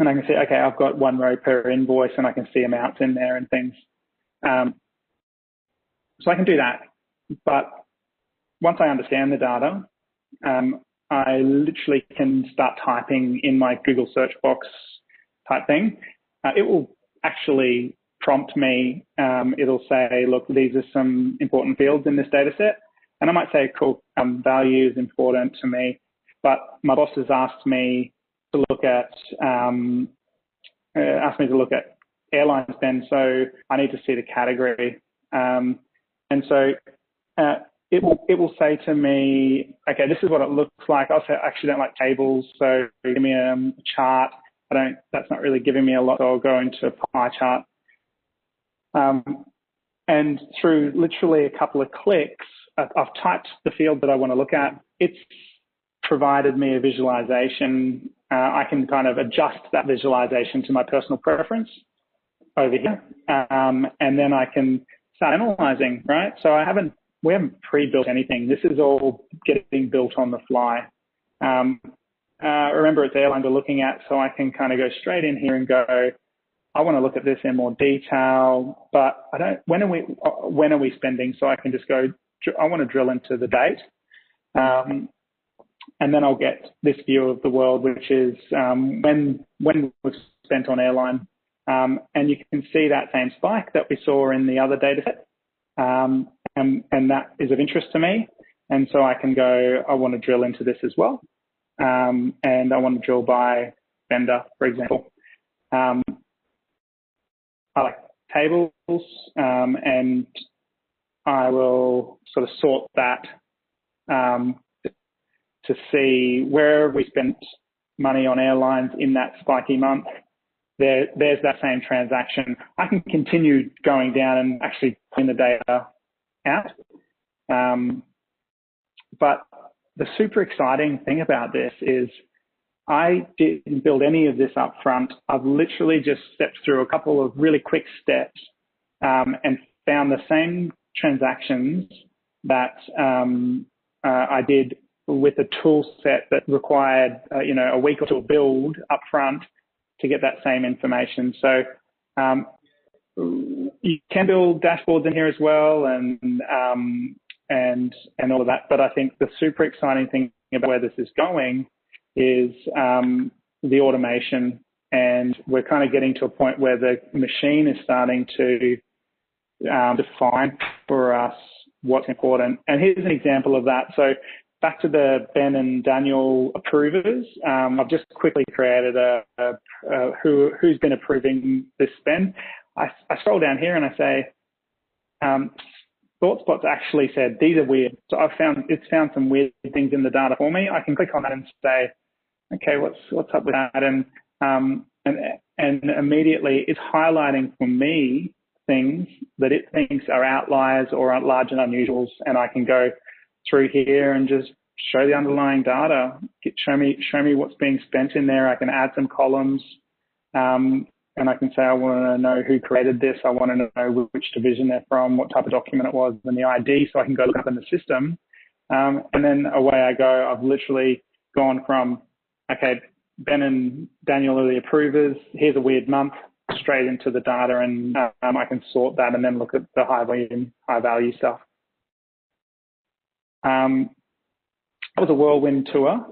I can see, okay, I've got one row per invoice, and I can see amounts in there and things. So I can do that. But once I understand the data, I literally can start typing in my Google search box type thing. It will actually prompt me. It'll say, look, these are some important fields in this data set. And I might say, cool, value is important to me. But my boss has asked me to look at airline spend, so I need to see the category. And so it will say to me, okay, this is what it looks like. I actually don't like tables, so give me a chart. That's not really giving me a lot, so I'll go into a pie chart. And through literally a couple of clicks, I've typed the field that I want to look at. It's provided me a visualization. I can kind of adjust that visualization to my personal preference over here. And then I can start analyzing, right? So we haven't pre-built anything. This is all getting built on the fly. Remember, it's airline we're looking at, so I can kind of go straight in here and go, I want to look at this in more detail, but I don't. When are we spending? So I can just go, I want to drill into the date. And then I'll get this view of the world, which is when we've spent on airline. And you can see that same spike that we saw in the other data set. And that is of interest to me. And so I can go, I want to drill into this as well. And I want to drill by vendor, for example. I like tables, and I will sort of sort that to see where we spent money on airlines in that spiky month. There's that same transaction. I can continue going down and actually clean the data out. But the super exciting thing about this is I didn't build any of this up front. I've literally just stepped through a couple of really quick steps and found the same transactions that I did with a tool set that required a week or two build up front to get that same information. So you can build dashboards in here as well, and all of that. But I think the super exciting thing about where this is going is the automation, and we're kind of getting to a point where the machine is starting to define for us what's important. And here's an example of that. So back to the Ben and Daniel approvers. I've just quickly created who's been approving this spend. I scroll down here and I say, ThoughtSpot's actually said these are weird. So it's found some weird things in the data for me. I can click on that and say, okay, what's up with that? And immediately it's highlighting for me things that it thinks are outliers or are large and unusuals, and I can go through here and just show the underlying data. Show me what's being spent in there. I can add some columns, and I can say I want to know who created this. I want to know which division they're from, what type of document it was, and the ID, so I can go look up in the system. And then away I go. I've literally gone from, okay, Ben and Daniel are the approvers. Here's a weird month, straight into the data, and I can sort that and then look at the high volume, high value stuff. That was a whirlwind tour.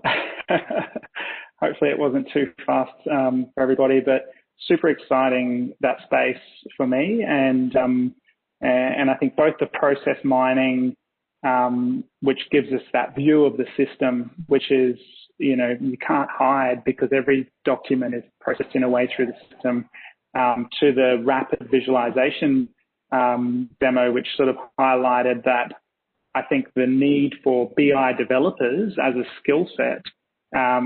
Hopefully it wasn't too fast for everybody, but super exciting, that space for me. And I think both the process mining, which gives us that view of the system, which is, you can't hide because every document is processed in a way through the system, to the rapid visualization demo, which sort of highlighted that I think the need for BI developers as a skill set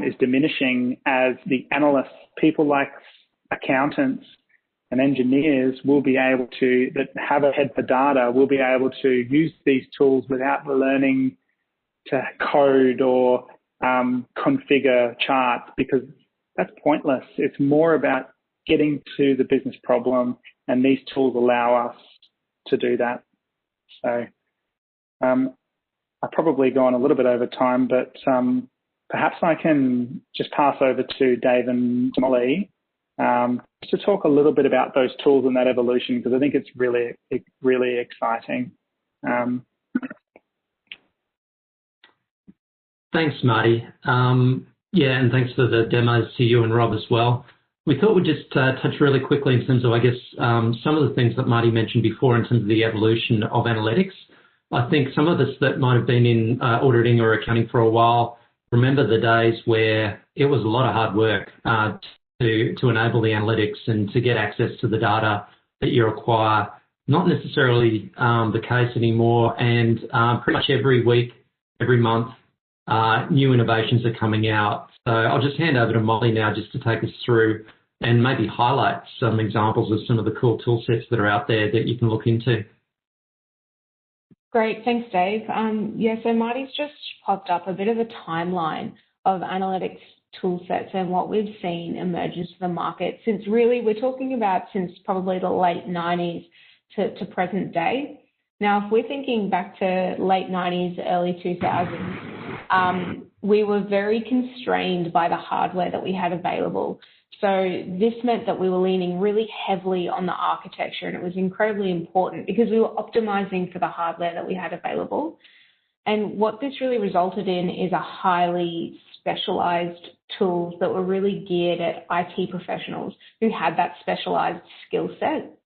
is diminishing as the analysts, people like accountants and engineers will be able to, that have a head for data, will be able to use these tools without learning to code or configure charts, because that's pointless. It's more about getting to the business problem, and these tools allow us to do that. So I've probably gone a little bit over time, but perhaps I can just pass over to Dave and Molly to talk a little bit about those tools and that evolution, because I think it's really, really exciting. Thanks, Marty. Yeah, and thanks for the demos to you and Rob as well. We thought we'd just touch really quickly in terms of, I guess, some of the things that Marty mentioned before in terms of the evolution of analytics. I think some of us that might have been in auditing or accounting for a while remember the days where it was a lot of hard work to enable the analytics and to get access to the data that you require. Not necessarily the case anymore, and pretty much every week, every month, new innovations are coming out. So I'll just hand over to Molly now just to take us through and maybe highlight some examples of some of the cool tool sets that are out there that you can look into. Great, thanks, Dave. Yeah, so Marty's just popped up a bit of a timeline of analytics tool sets and what we've seen emerge into the market since, really, we're talking about since probably the late 90s to present day. Now, if we're thinking back to late 90s, early 2000s, we were very constrained by the hardware that we had available. So this meant that we were leaning really heavily on the architecture, and it was incredibly important because we were optimizing for the hardware that we had available. And what this really resulted in is a highly specialized tools that were really geared at IT professionals who had that specialized skill set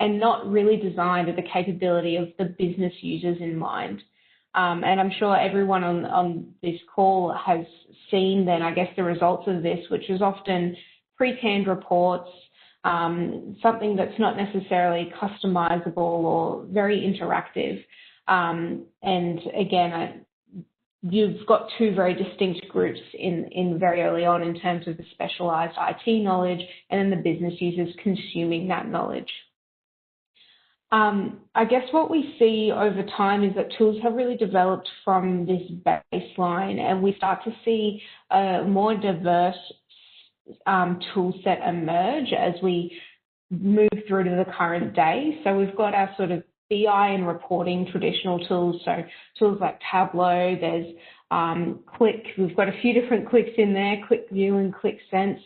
and not really designed with the capability of the business users in mind. And I'm sure everyone on this call has seen then, I guess, the results of this, which is often pre-canned reports, something that's not necessarily customizable or very interactive. And again, you've got two very distinct groups in very early on in terms of the specialized IT knowledge and then the business users consuming that knowledge. I guess what we see over time is that tools have really developed from this baseline, and we start to see a more diverse tool set emerge as we move through to the current day. So we've got our sort of BI and reporting traditional tools, so tools like Tableau, there's Click, we've got a few different Clicks in there, ClickView and ClickSense.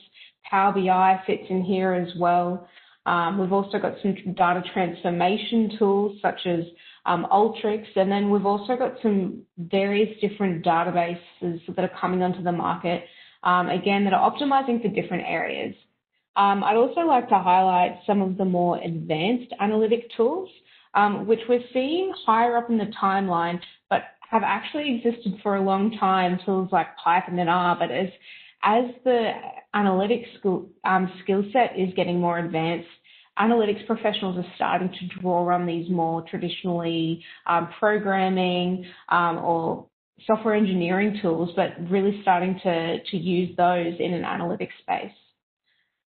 Power BI fits in here as well. We've also got some data transformation tools such as Ultrix, and then we've also got some various different databases that are coming onto the market, again, that are optimizing for different areas. I'd also like to highlight some of the more advanced analytic tools, which we're seeing higher up in the timeline, but have actually existed for a long time, tools like Python and R, but as the analytics skill set is getting more advanced, analytics professionals are starting to draw on these more traditionally programming or software engineering tools, but really starting to use those in an analytics space.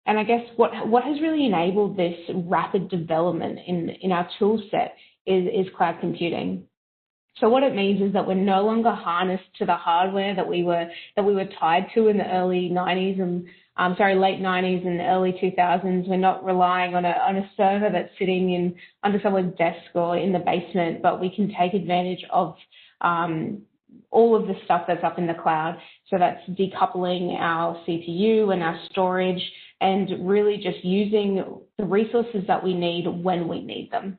And I guess what has really enabled this rapid development in our tool set is cloud computing. So what it means is that we're no longer harnessed to the hardware that we were tied to in the early 90s and late 90s and early 2000s. We're not relying on a server that's sitting under someone's desk or in the basement, but we can take advantage of all of the stuff that's up in the cloud. So that's decoupling our CPU and our storage and really just using the resources that we need when we need them.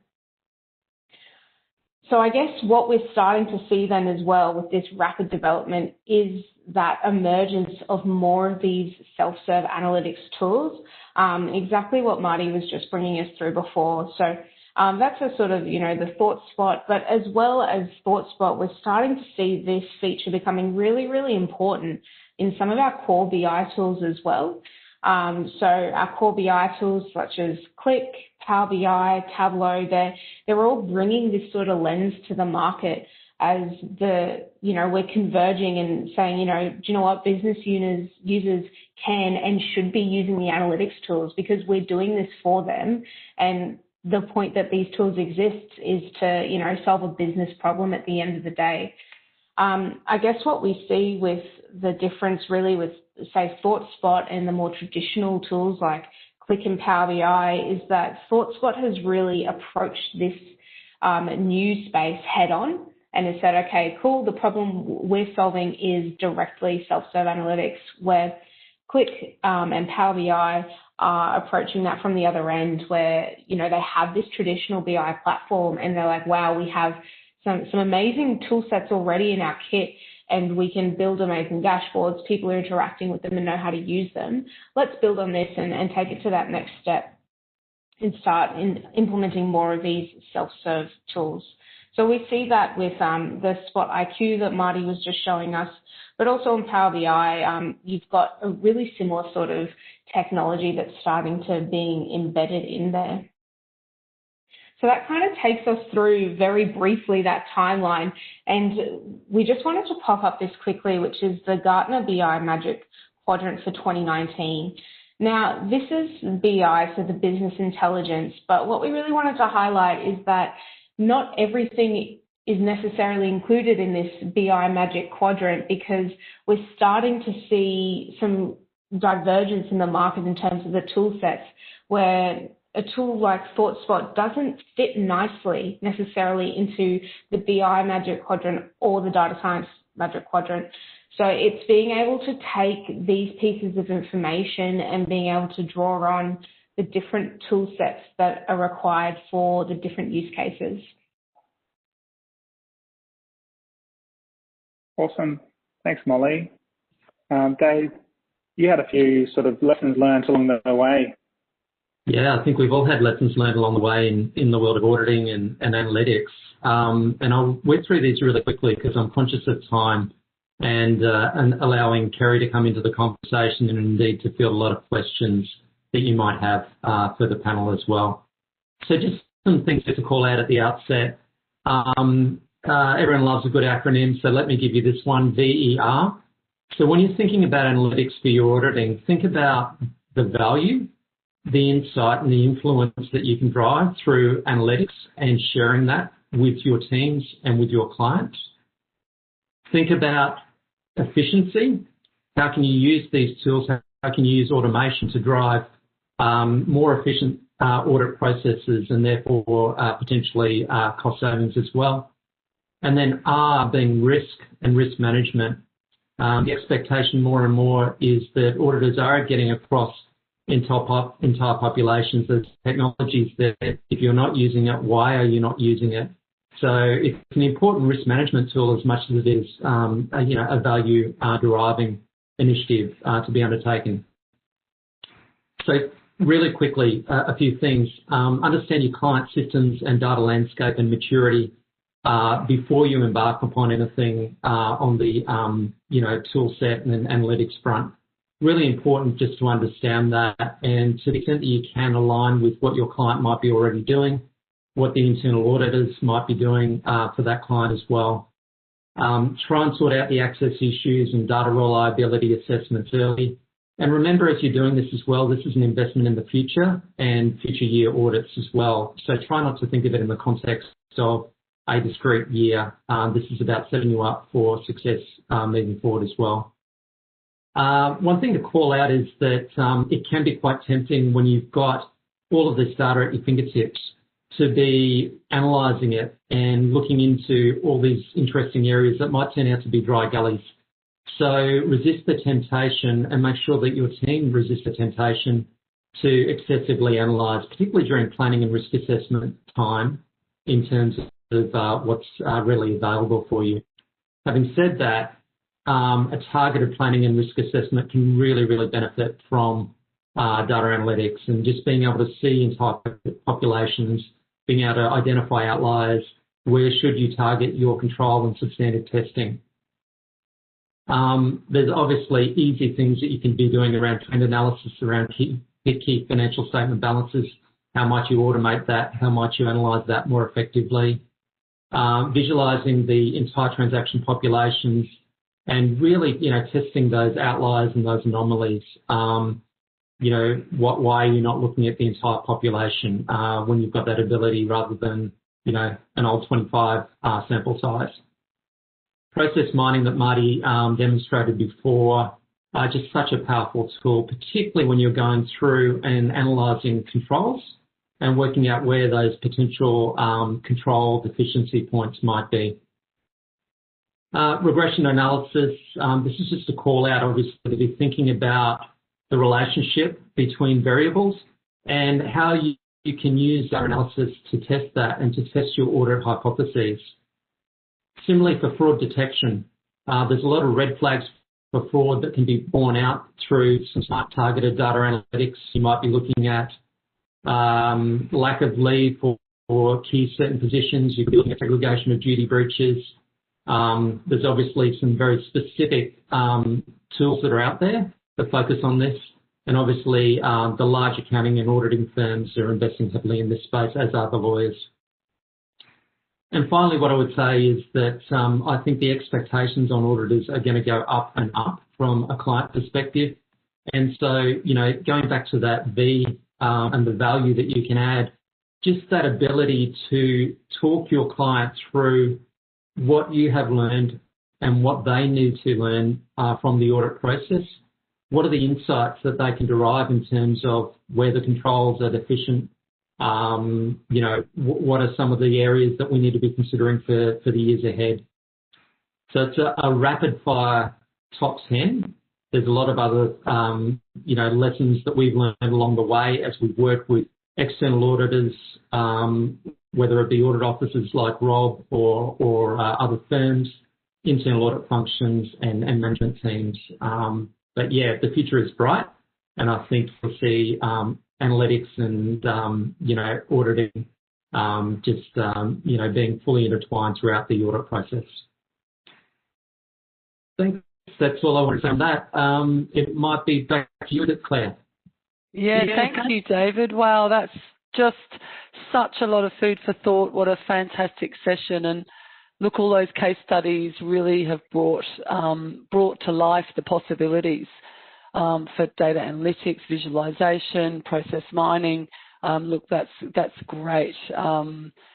So I guess what we're starting to see then as well with this rapid development is that emergence of more of these self-serve analytics tools, exactly what Marty was just bringing us through before. So that's a sort of, the ThoughtSpot, but as well as ThoughtSpot, we're starting to see this feature becoming really, really important in some of our core BI tools as well. So our core BI tools such as Click, Power BI, Tableau, they're all bringing this sort of lens to the market as we're converging and saying, do you know what, business users can and should be using the analytics tools because we're doing this for them. And the point that these tools exist is to, solve a business problem at the end of the day. I guess what we see with the difference really with, say, ThoughtSpot and the more traditional tools like Click and Power BI is that ThoughtSpot has really approached this new space head on and has said, okay, cool, the problem we're solving is directly self-serve analytics, where Click and Power BI are approaching that from the other end where, they have this traditional BI platform and they're like, wow, we have some amazing tool sets already in our kit and we can build amazing dashboards. People are interacting with them and know how to use them. Let's build on this and take it to that next step and start implementing more of these self-serve tools. So we see that with the Spot IQ that Marty was just showing us, but also in Power BI, you've got a really similar sort of technology that's starting to being embedded in there. So that kind of takes us through very briefly that timeline. And we just wanted to pop up this quickly, which is the Gartner BI Magic Quadrant for 2019. Now, this is BI, so the business intelligence, but what we really wanted to highlight is that not everything is necessarily included in this BI Magic Quadrant because we're starting to see some divergence in the market in terms of the tool sets where a tool like ThoughtSpot doesn't fit nicely necessarily into the BI Magic Quadrant or the Data Science Magic Quadrant. So it's being able to take these pieces of information and being able to draw on the different tool sets that are required for the different use cases. Awesome. Thanks, Molly. Dave, you had a few sort of lessons learned along the way. Yeah, I think we've all had lessons learned along the way in the world of auditing and analytics. And I'll whip through these really quickly because I'm conscious of time and allowing Kerry to come into the conversation and indeed to field a lot of questions that you might have for the panel as well. So just some things to call out at the outset. Everyone loves a good acronym, so let me give you this one, VER. So when you're thinking about analytics for your auditing, think about the value, the insight and the influence that you can drive through analytics and sharing that with your teams and with your clients. Think about efficiency. How can you use these tools? How can you use automation to drive more efficient audit processes and therefore potentially cost savings as well? And then R being risk and risk management. The expectation more and more is that auditors are getting across entire populations. There's technologies there. If you're not using it, why are you not using it? So it's an important risk management tool as much as it is, a value deriving initiative to be undertaken. So really quickly, a few things. Understand your client systems and data landscape and maturity. before you embark upon anything on the tool set and analytics front. Really important just to understand that, and to the extent that you can align with what your client might be already doing, what the internal auditors might be doing for that client as well. Try and sort out the access issues and data reliability assessments early. And remember, as you're doing this as well, this is an investment in the future and future year audits as well. So try not to think of it in the context of a discrete year. This is about setting you up for success moving forward as well. One thing to call out is that it can be quite tempting when you've got all of this data at your fingertips to be analysing it and looking into all these interesting areas that might turn out to be dry gullies. So resist the temptation and make sure that your team resists the temptation to excessively analyse, particularly during planning and risk assessment time in terms of what's readily available for you. Having said that, a targeted planning and risk assessment can really, really benefit from data analytics and just being able to see entire populations, being able to identify outliers, where should you target your control and substantive testing. There's obviously easy things that you can be doing around trend analysis, around key financial statement balances, how might you automate that, how might you analyse that more effectively, visualising the entire transaction populations, and really, testing those outliers and those anomalies. Why are you not looking at the entire population when you've got that ability rather than, an old 25 sample size? Process mining that Marty demonstrated before, just such a powerful tool, particularly when you're going through and analysing controls and working out where those potential control deficiency points might be. Regression analysis, this is just a call out, obviously, to be thinking about the relationship between variables and how you can use our analysis to test that and to test your audit hypotheses. Similarly, for fraud detection, there's a lot of red flags for fraud that can be borne out through some smart targeted data analytics. You might be looking at lack of leave for key certain positions. You could be looking at segregation of duty breaches. There's obviously some very specific tools that are out there that focus on this. And obviously, the large accounting and auditing firms are investing heavily in this space, as are the lawyers. And finally, what I would say is that I think the expectations on auditors are going to go up and up from a client perspective. And so, going back to that V and the value that you can add, just that ability to talk your client through what you have learned and what they need to learn from the audit process. What are the insights that they can derive in terms of where the controls are deficient? What are some of the areas that we need to be considering for the years ahead? So it's a rapid fire top 10. There's a lot of other, lessons that we've learned along the way as we've worked with external auditors, whether it be audit officers like Rob or other firms, internal audit functions and management teams. But yeah, the future is bright, and I think we'll see analytics and auditing being fully intertwined throughout the audit process. Thanks. That's all I want to say on that. It might be back to you, Claire. Yeah, thank you, David. Wow, that's just such a lot of food for thought. What a fantastic session. And look, all those case studies really have brought to life the possibilities for data analytics, visualization, process mining. Look, that's great.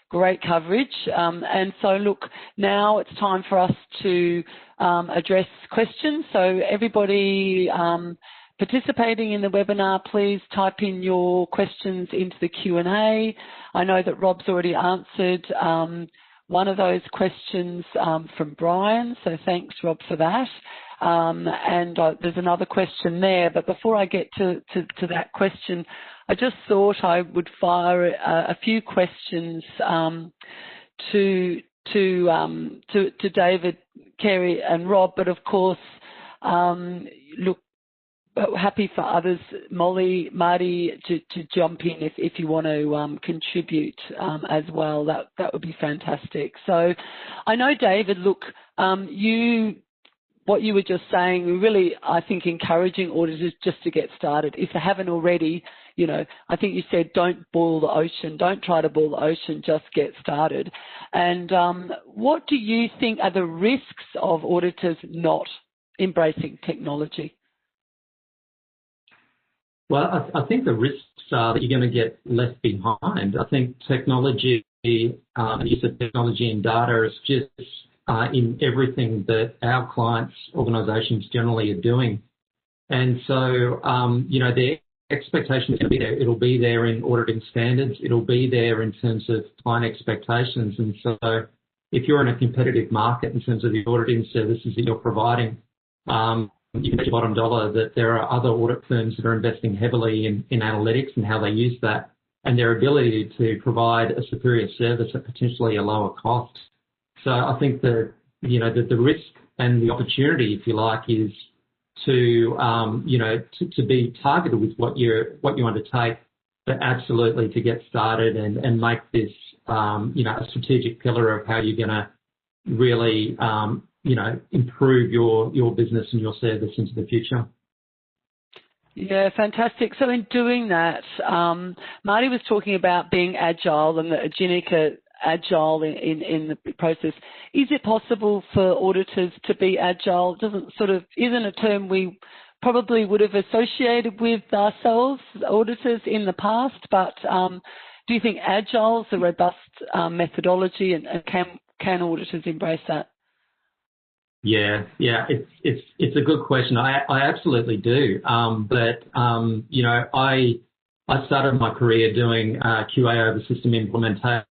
Great coverage. And so, look, now it's time for us to address questions. So everybody participating in the webinar, please type in your questions into the Q&A. I know that Rob's already answered one of those questions from Brian, so thanks, Rob, for that. And there's another question there, but before I get to that question, I just thought I would fire a few questions to David, Kerry, and Rob. But of course, look, happy for others, Molly, Marty, to jump in if you want to contribute as well. That would be fantastic. So I know, David, look, what you were just saying, really, I think, encouraging auditors just to get started. If they haven't already, I think you said don't boil the ocean, don't try to boil the ocean, just get started. And what do you think are the risks of auditors not embracing technology? Well, I think the risks are that you're going to get left behind. I think technology, use of technology and data is just in everything that our clients' organisations generally are doing. And so, their expectation is going to be there. It'll be there in auditing standards. It'll be there in terms of client expectations. And so if you're in a competitive market in terms of the auditing services that you're providing, you can bet your bottom dollar that there are other audit firms that are investing heavily in analytics and how they use that and their ability to provide a superior service at potentially a lower cost. So I think that, the risk and the opportunity, if you like, is to be targeted with what you undertake, but absolutely to get started and make this, a strategic pillar of how you're going to really, improve your business and your service into the future. Yeah, fantastic. So in doing that, Marty was talking about being agile and the Agile agile in the process. Is it possible for auditors to be agile? Isn't a term we probably would have associated with ourselves, auditors, in the past, but do you think agile is a robust methodology and can auditors embrace that? Yeah, it's a good question. I absolutely do. I started my career doing QA over system implementations,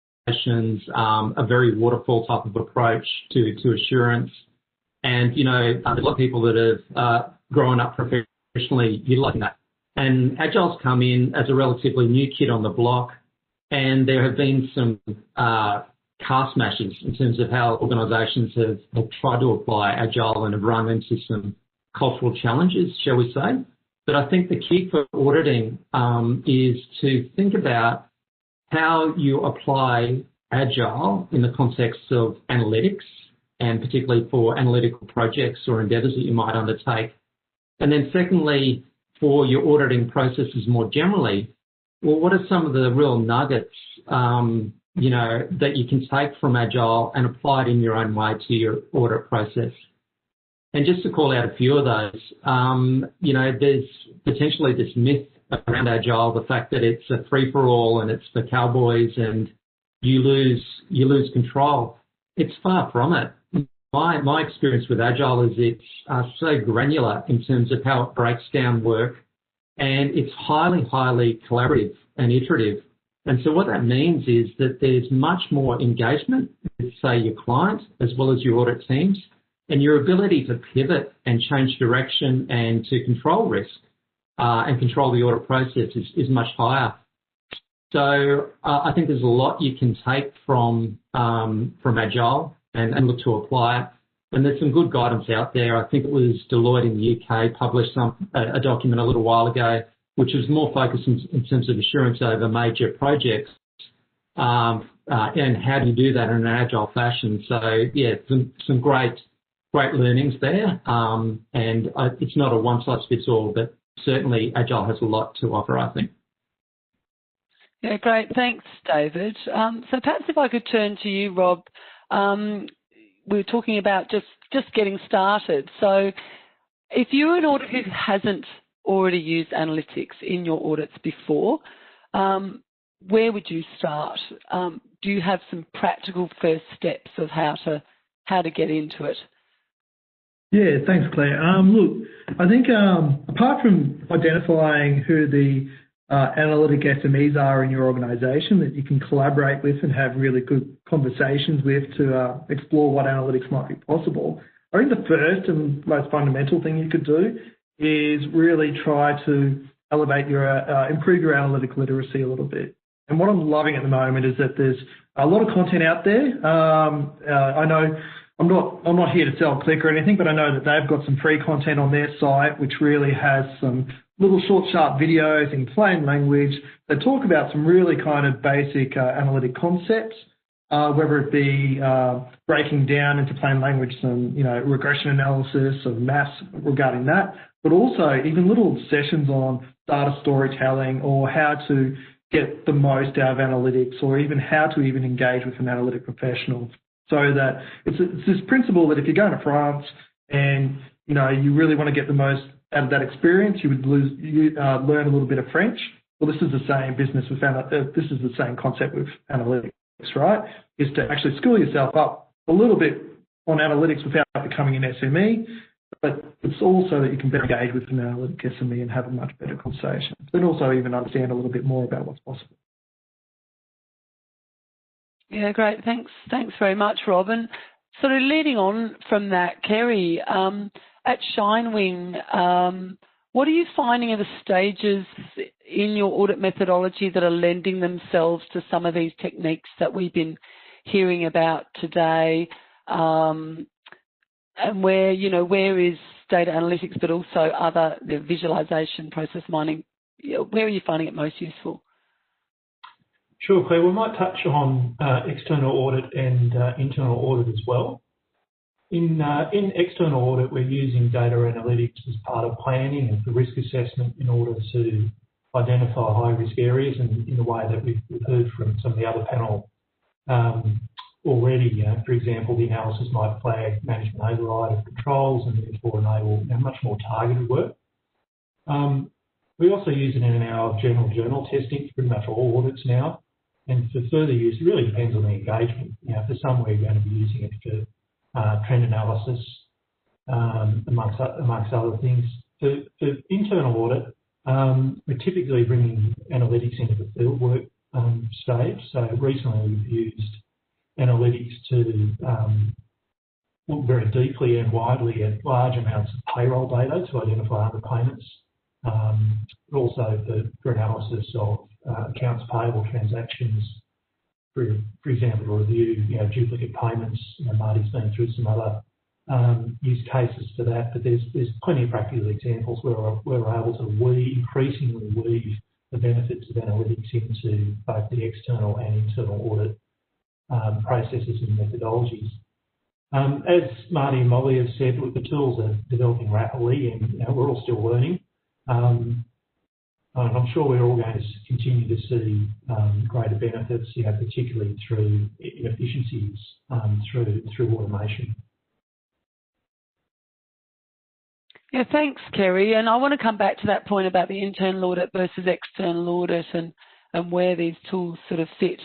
a very waterfall type of approach to assurance. And, there's a lot of people that have grown up professionally utilising that. And Agile's come in as a relatively new kid on the block, and there have been some car smashes in terms of how organisations have tried to apply Agile and have run into some cultural challenges, shall we say. But I think the key for auditing is to think about how you apply Agile in the context of analytics, and particularly for analytical projects or endeavours that you might undertake. And then secondly, for your auditing processes more generally, well, what are some of the real nuggets that you can take from Agile and apply it in your own way to your audit process? And just to call out a few of those, there's potentially this myth around Agile, the fact that it's a free-for-all and it's for cowboys and you lose control. It's far from it. My experience with Agile is it's so granular in terms of how it breaks down work, and it's highly, highly collaborative and iterative. And so what that means is that there's much more engagement with, say, your client as well as your audit teams, and your ability to pivot and change direction and to control risk and control the audit process is much higher. So I think there's a lot you can take from Agile and look to apply it. And there's some good guidance out there. I think it was Deloitte in the UK published a document a little while ago, which was more focused in terms of assurance over major projects, and how do you do that in an agile fashion. So yeah, some great learnings there, and it's not a one-size-fits-all, but certainly Agile has a lot to offer, I think. Yeah, great. Thanks, David. So perhaps if I could turn to you, Rob. We were talking about just getting started. So if you're an auditor who hasn't already used analytics in your audits before, where would you start? Do you have some practical first steps of how to get into it? Yeah, thanks, Claire. Look, I think apart from identifying who the analytic SMEs are in your organisation that you can collaborate with and have really good conversations with to explore what analytics might be possible, I think the first and most fundamental thing you could do is really try to elevate improve your analytic literacy a little bit. And what I'm loving at the moment is that there's a lot of content out there. I know I'm not here to sell Click or anything, but I know that they've got some free content on their site, which really has some little short, sharp videos in plain language that talk about some really kind of basic analytic concepts, whether it be breaking down into plain language some, regression analysis of maths regarding that, but also even little sessions on data storytelling or how to get the most out of analytics, or even how to even engage with an analytic professional. So that it's this principle that if you're going to France and you really want to get the most out of that experience, you would learn a little bit of French. Well, this is the same this is the same concept with analytics, right? Is to actually school yourself up a little bit on analytics without becoming an SME, but it's also that you can better engage with an analytic SME and have a much better conversation, but also even understand a little bit more about what's possible. Yeah, great. Thanks very much, Rob. And sort of leading on from that, Kerry, at ShineWing, what are you finding are the stages in your audit methodology that are lending themselves to some of these techniques that we've been hearing about today? And where is data analytics, but also the visualization, process mining, where are you finding it most useful? Sure, Claire. We might touch on external audit and internal audit as well. In external audit, we're using data analytics as part of planning and for risk assessment in order to identify high-risk areas, and in the way that we've heard from some of the other panel already. For example, the analysis might flag management override of controls and therefore enable much more targeted work. We also use it in our general journal testing for pretty much all audits now. And for further use, it really depends on the engagement. For some, we're going to be using it for trend analysis, amongst other things. For internal audit, we're typically bringing analytics into the fieldwork stage. So recently we've used analytics to look very deeply and widely at large amounts of payroll data to identify underpayments, but also for analysis of accounts payable transactions, for example, to review duplicate payments. Marty's been through some other use cases for that, but there's plenty of practical examples where we're able to increasingly weave the benefits of analytics into both the external and internal audit processes and methodologies. As Marty and Molly have said, the tools are developing rapidly, and we're all still learning. And I'm sure we're all going to continue to see greater benefits, particularly through efficiencies through automation. Yeah, thanks, Kerry. And I want to come back to that point about the internal audit versus external audit and where these tools sort of fit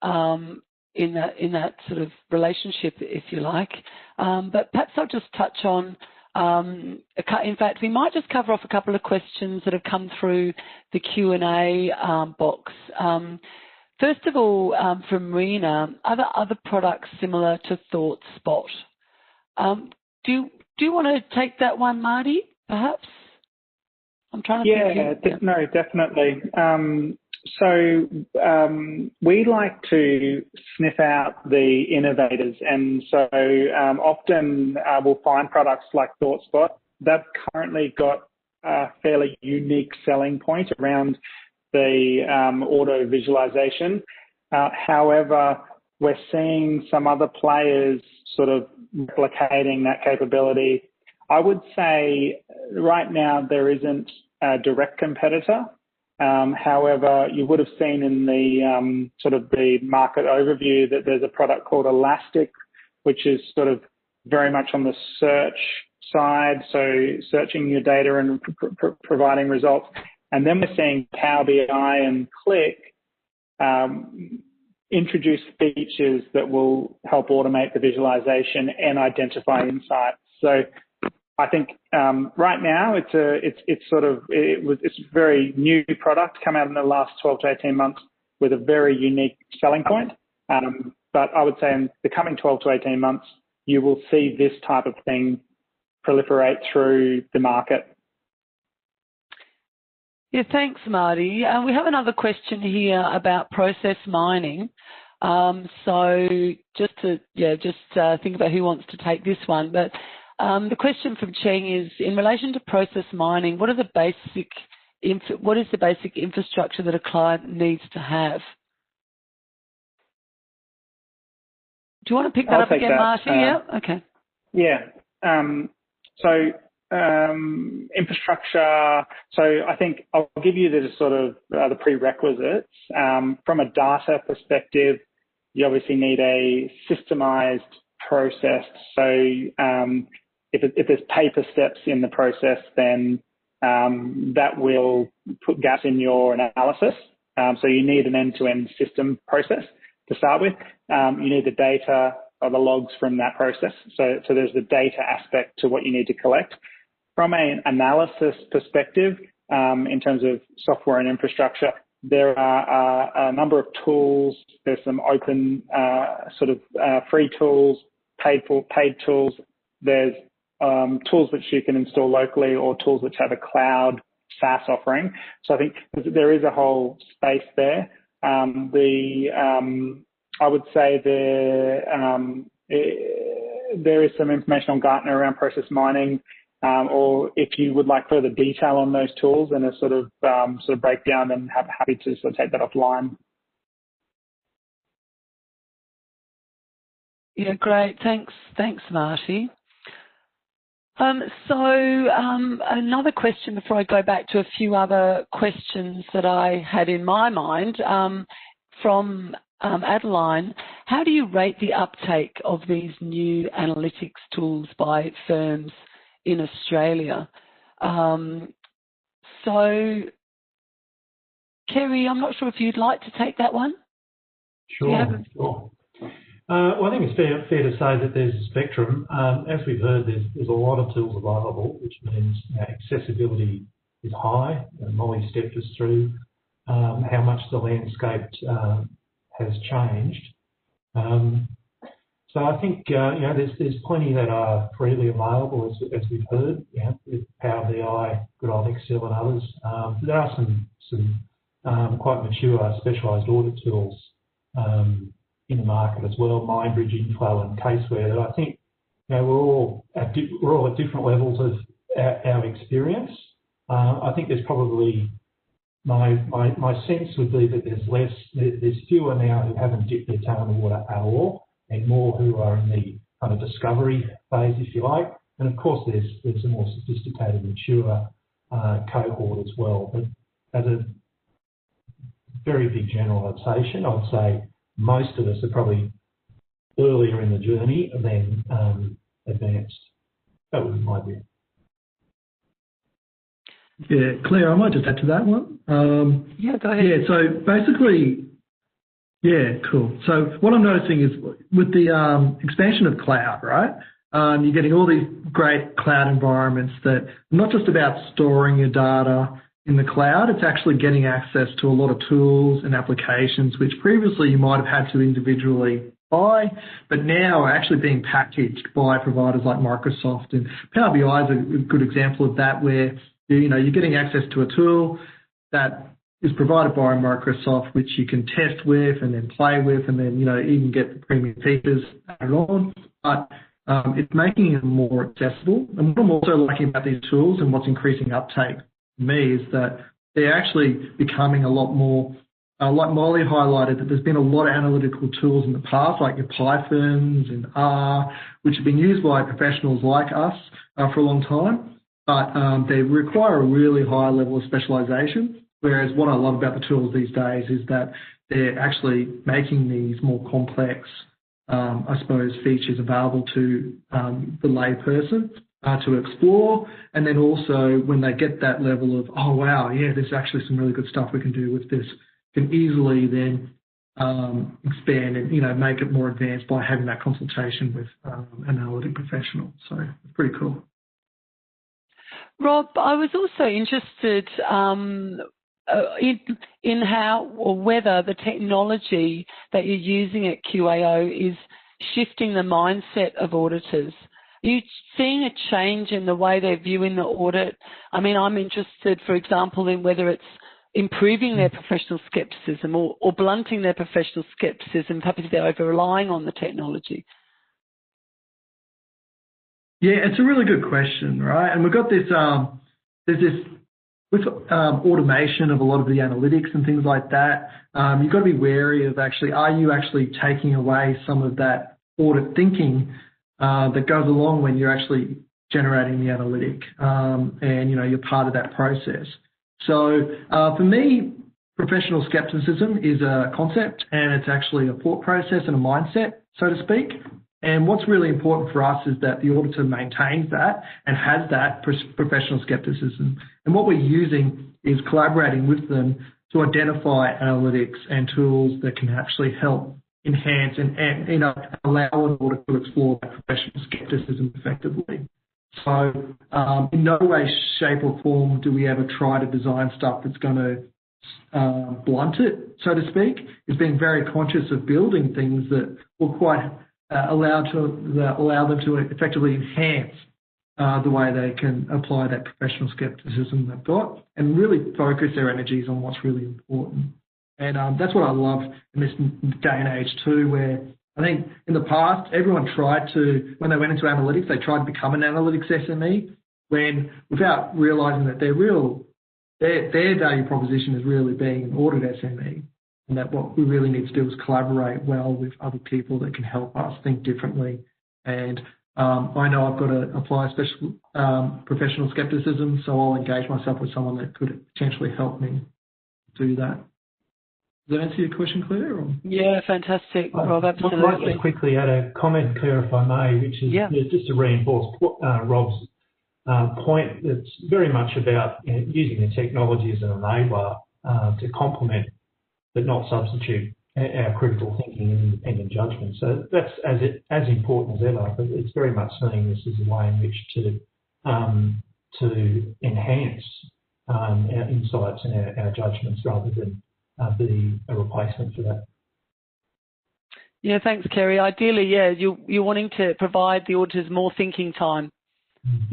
in that sort of relationship, if you like. But perhaps I'll just touch on, in fact, we might just cover off a couple of questions that have come through the Q&A box. First of all, from Marina, are there other products similar to ThoughtSpot? Do you want to take that one, Marty, perhaps? I'm trying to think. No, definitely. So we like to sniff out the innovators, and so often we'll find products like ThoughtSpot. They've currently got a fairly unique selling point around the auto visualization. However, we're seeing some other players sort of replicating that capability. I would say right now there isn't a direct competitor. However, you would have seen in the sort of the market overview that there's a product called Elastic, which is sort of very much on the search side, so searching your data and providing results. And then we're seeing Power BI and Click introduce features that will help automate the visualization and identify insights. So I think right now it's a very new product come out in the last 12 to 18 months with a very unique selling point. But I would say in the coming 12 to 18 months, you will see this type of thing proliferate through the market. Yeah, thanks, Marty. We have another question here about process mining. So just think about who wants to take this one. But the question from Cheng is, in relation to process mining, what is the basic infrastructure that a client needs to have? Do you want to pick that up again, Marty? Yeah. Okay. Yeah. Infrastructure. So I think I'll give you the sort of the prerequisites. From a data perspective, you obviously need a systemized process. So if there's paper steps in the process, then that will put gaps in your analysis. So you need an end-to-end system process to start with. You need the data or the logs from that process. So there's the data aspect to what you need to collect. From an analysis perspective, in terms of software and infrastructure, there are a number of tools. There's some open free tools, paid tools. There's tools which you can install locally or tools which have a cloud SaaS offering. So I think there is a whole space there. I would say there is some information on Gartner around process mining, or if you would like further detail on those tools and a sort of breakdown, then happy to sort of take that offline. Yeah, great. Thanks, Marty. Another question before I go back to a few other questions that I had in my mind from Adeline. How do you rate the uptake of these new analytics tools by firms in Australia? Kerry, I'm not sure if you'd like to take that one. Sure. Well, I think it's fair to say that there's a spectrum. As we've heard, there's a lot of tools available, which means accessibility is high. Molly stepped us through how much the landscape has changed. So I think there's plenty that are freely available, as we've heard, with Power BI, good old Excel and others. There are some quite mature specialised audit tools in the market as well, MindBridge, Inflow and Caseware, that I think we're all at different levels of our experience. I think there's probably my sense would be that there's fewer now who haven't dipped their toe in the water at all, and more who are in the kind of discovery phase, if you like. And of course, there's a more sophisticated, mature cohort as well. But as a very big generalisation, I'd say most of us are probably earlier in the journey than advanced. That would be my view. Yeah, Claire, I might just add to that one. Yeah, go ahead. Yeah, so basically, yeah, cool. So what I'm noticing is with the expansion of cloud, right, you're getting all these great cloud environments that are not just about storing your data in the cloud, it's actually getting access to a lot of tools and applications which previously you might have had to individually buy, but now are actually being packaged by providers like Microsoft. And Power BI is a good example of that, where you're getting access to a tool that is provided by Microsoft, which you can test with and then play with, and then even get the premium features added on. But it's making it more accessible. And what I'm also liking about these tools and what's increasing uptake for me is that they're actually becoming a lot more, like Molly highlighted, that there's been a lot of analytical tools in the past, like your Pythons and R, which have been used by professionals like us for a long time, but they require a really high level of specialization. Whereas what I love about the tools these days is that they're actually making these more complex, I suppose, features available to the lay person to explore. And then also when they get that level of, oh, wow, yeah, there's actually some really good stuff we can do with this, can easily then expand and, make it more advanced by having that consultation with an analytic professional. So it's pretty cool. Rob, I was also interested in how or whether the technology that you're using at QAO is shifting the mindset of auditors. Are you seeing a change in the way they're viewing the audit? I mean, I'm interested, for example, in whether it's improving their professional skepticism or blunting their professional skepticism, perhaps if they're over-relying on the technology? Yeah, it's a really good question, right? And we've got this, there's this, with automation of a lot of the analytics and things like that, you've got to be wary of actually, are you actually taking away some of that audit thinking that goes along when you're actually generating the analytic, and you're part of that process. So for me, professional skepticism is a concept, and it's actually a thought process and a mindset, so to speak. And what's really important for us is that the auditor maintains that and has that professional skepticism. And what we're using is collaborating with them to identify analytics and tools that can actually help enhance and allow an auditor to explore that professional skepticism effectively. So in no way, shape or form do we ever try to design stuff that's going to blunt it, so to speak. It's being very conscious of building things that will quite allow them to effectively enhance the way they can apply that professional skepticism they've got and really focus their energies on what's really important. And that's what I love in this day and age too, where I think in the past, everyone tried to, when they went into analytics, they tried to become an analytics SME when, without realising that their value proposition is really being an audit SME, and that what we really need to do is collaborate well with other people that can help us think differently. And I know I've got to apply special professional skepticism, so I'll engage myself with someone that could potentially help me do that. Does that answer your question, Claire? Or? Yeah, fantastic, Rob, absolutely. I'd like to quickly add a comment, Claire, if I may, which is just to reinforce Rob's point. That's very much about using the technology as an enabler to complement but not substitute our critical thinking and independent judgment. So that's as important as ever, but it's very much seeing this as a way in which to enhance our insights and our judgments rather than be a replacement for that. Yeah, thanks, Kerry. Ideally, you're wanting to provide the auditors more thinking time,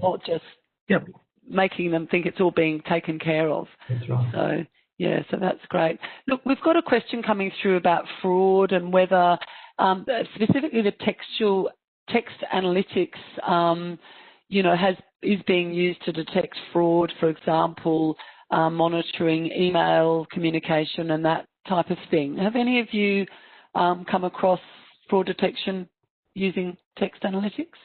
not just making them think it's all being taken care of. That's right. So that's great. Look, we've got a question coming through about fraud and whether specifically the text analytics, is being used to detect fraud, for example, monitoring email communication and that type of thing. Have any of you come across fraud detection using text analytics?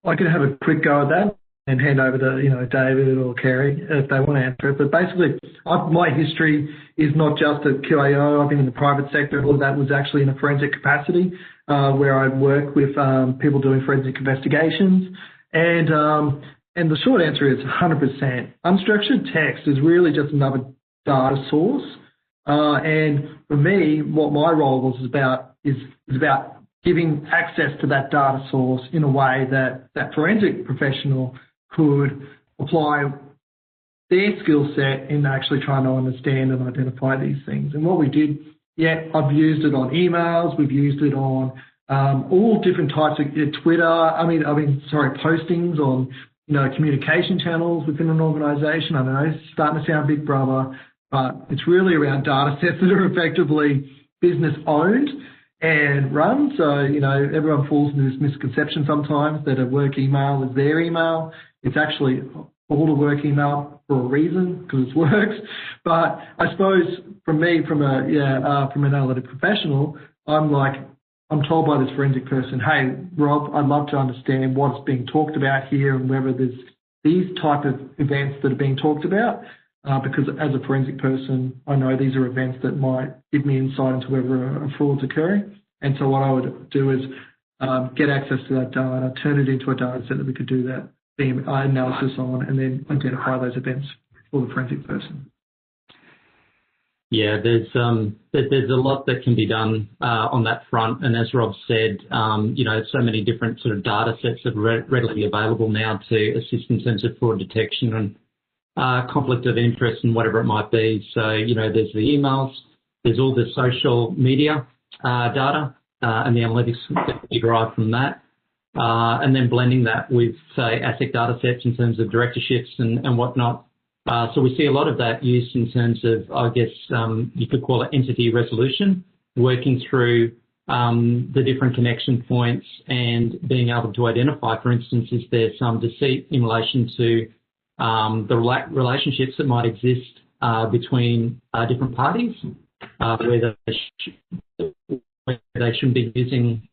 I can have a quick go at that and hand over to David or Kerry if they want to answer it. But basically, my history is not just at QAO. I've been in the private sector. All of that was actually in a forensic capacity where I work with people doing forensic investigations. And the short answer is 100%. Unstructured text is really just another data source. And for me, what my role was about is about giving access to that data source in a way that that forensic professional could apply their skill set in actually trying to understand and identify these things. And what we did, I've used it on emails, we've used it on all different types of Twitter, postings on communication channels within an organisation. I know it's starting to sound big brother, but it's really around data sets that are effectively business owned and run. So, everyone falls into this misconception sometimes that a work email is their email. It's actually called a work email for a reason, because it works. But I suppose from me, from an analytic professional, I'm told by this forensic person, hey, Rob, I'd love to understand what's being talked about here and whether there's these type of events that are being talked about, because as a forensic person, I know these are events that might give me insight into whether a fraud's occurring. And so what I would do is get access to that data, turn it into a data set that we could do that analysis on, and then identify those events for the forensic person. Yeah, there's a lot that can be done on that front, and as Rob said, so many different sort of data sets that are readily available now to assist in terms of fraud detection and conflict of interest and whatever it might be. So there's the emails, there's all the social media data and the analytics that we derive from that, and then blending that with say ASIC data sets in terms of directorships and whatnot. So we see a lot of that used in terms of, I guess, you could call it entity resolution, working through the different connection points and being able to identify, for instance, is there some deceit in relation to the relationships that might exist between different parties, where they shouldn't be using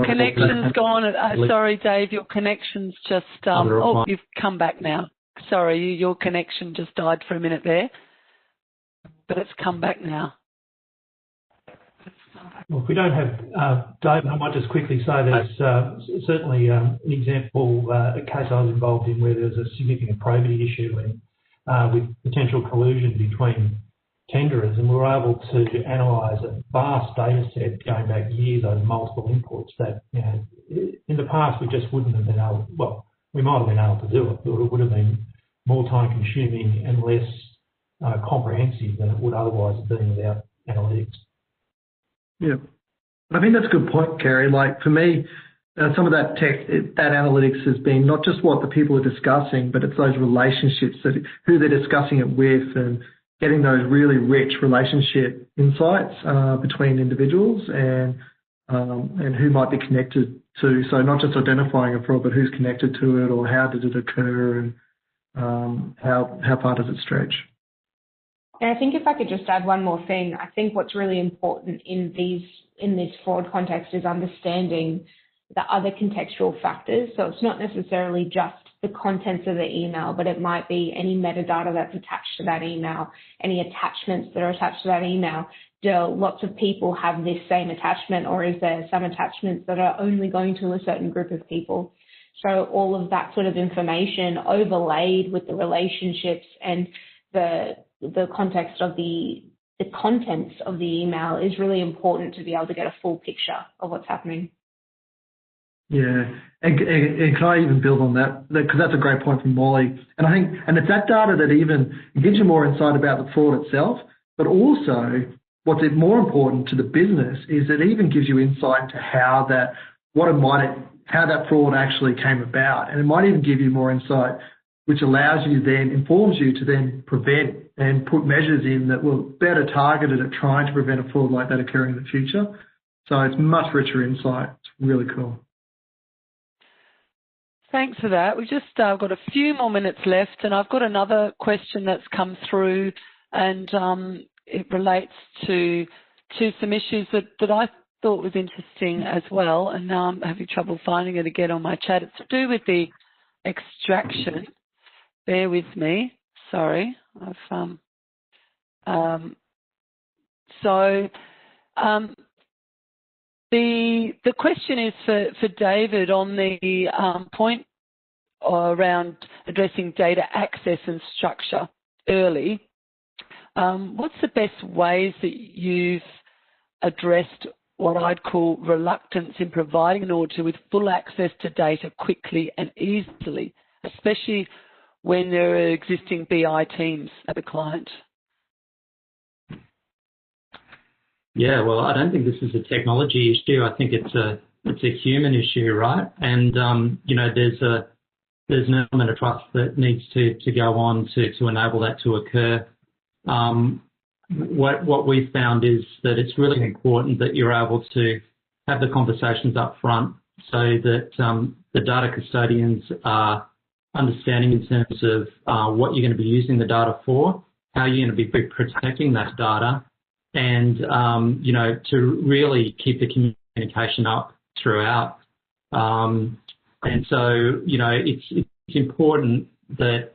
connection's gone. Sorry, Dave, your connection's just... you've come back now. Sorry, your connection just died for a minute there, but it's come back now. Well, if we don't have Dave, I might just quickly say there's certainly an example, a case I was involved in where there was a significant probity issue and with potential collusion between tenderers, and we were able to analyse a vast data set going back years over multiple inputs that, you know, in the past we just wouldn't have been able, well, we might have been able to do it, but it would have been more time consuming and less comprehensive than it would otherwise have been without analytics. Yeah, I think that's a good point, Kerry. Like for me, some of that that analytics has been not just what the people are discussing, but it's those relationships, that who they're discussing it with, and getting those really rich relationship insights between individuals and who might be connected to. So not just identifying a fraud, but who's connected to it, or how did it occur, and how far does it stretch. And I think if I could just add one more thing, I think what's really important in this fraud context is understanding the other contextual factors. So it's not necessarily just the contents of the email, but it might be any metadata that's attached to that email, any attachments that are attached to that email. Do lots of people have this same attachment, or is there some attachments that are only going to a certain group of people? So all of that sort of information overlaid with the relationships and the context of the contents of the email is really important to be able to get a full picture of what's happening. Yeah, and can I even build on that? Because that's a great point from Molly. And I think, and it's that data that even gives you more insight about the fraud itself, but also what's more important to the business is it even gives you insight into how that fraud actually came about. And it might even give you more insight, which informs you to then prevent and put measures in that will better targeted at trying to prevent a fraud like that occurring in the future. So it's much richer insight. It's really cool. Thanks for that. We've just got a few more minutes left, and I've got another question that's come through, and it relates to some issues that I thought was interesting as well, and now I'm having trouble finding it again on my chat. It's to do with the extraction. Bear with me. Sorry. The question is for David on the point around addressing data access and structure early. What's the best ways that you've addressed what I'd call reluctance in providing an auditor with full access to data quickly and easily, especially when there are existing BI teams at the client? Yeah, well, I don't think this is a technology issue. I think it's a human issue, right? And there's an element of trust that needs to go on to enable that to occur. What we've found is that it's really important that you're able to have the conversations up front so that the data custodians are understanding in terms of what you're going to be using the data for, how you're going to be protecting that data, and, to really keep the communication up throughout. And so, it's important that,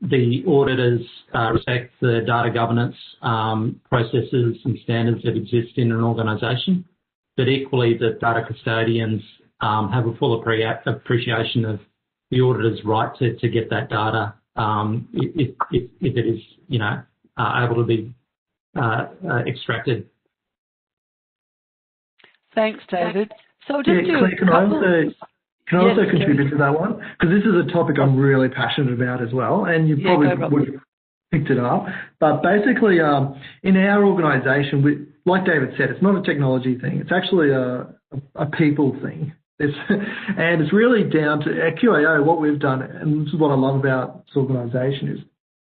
the auditors respect the data governance processes and standards that exist in an organisation, but equally the data custodians have a full appreciation of the auditor's right to get that data if it is, able to be extracted. Thanks, David. So just Can I also contribute to that one? Because this is a topic I'm really passionate about as well, and you probably would have picked it up. But basically, in our organisation, like David said, it's not a technology thing. It's actually a people thing. And it's really down to, at QAO, what we've done, and this is what I love about this organisation, is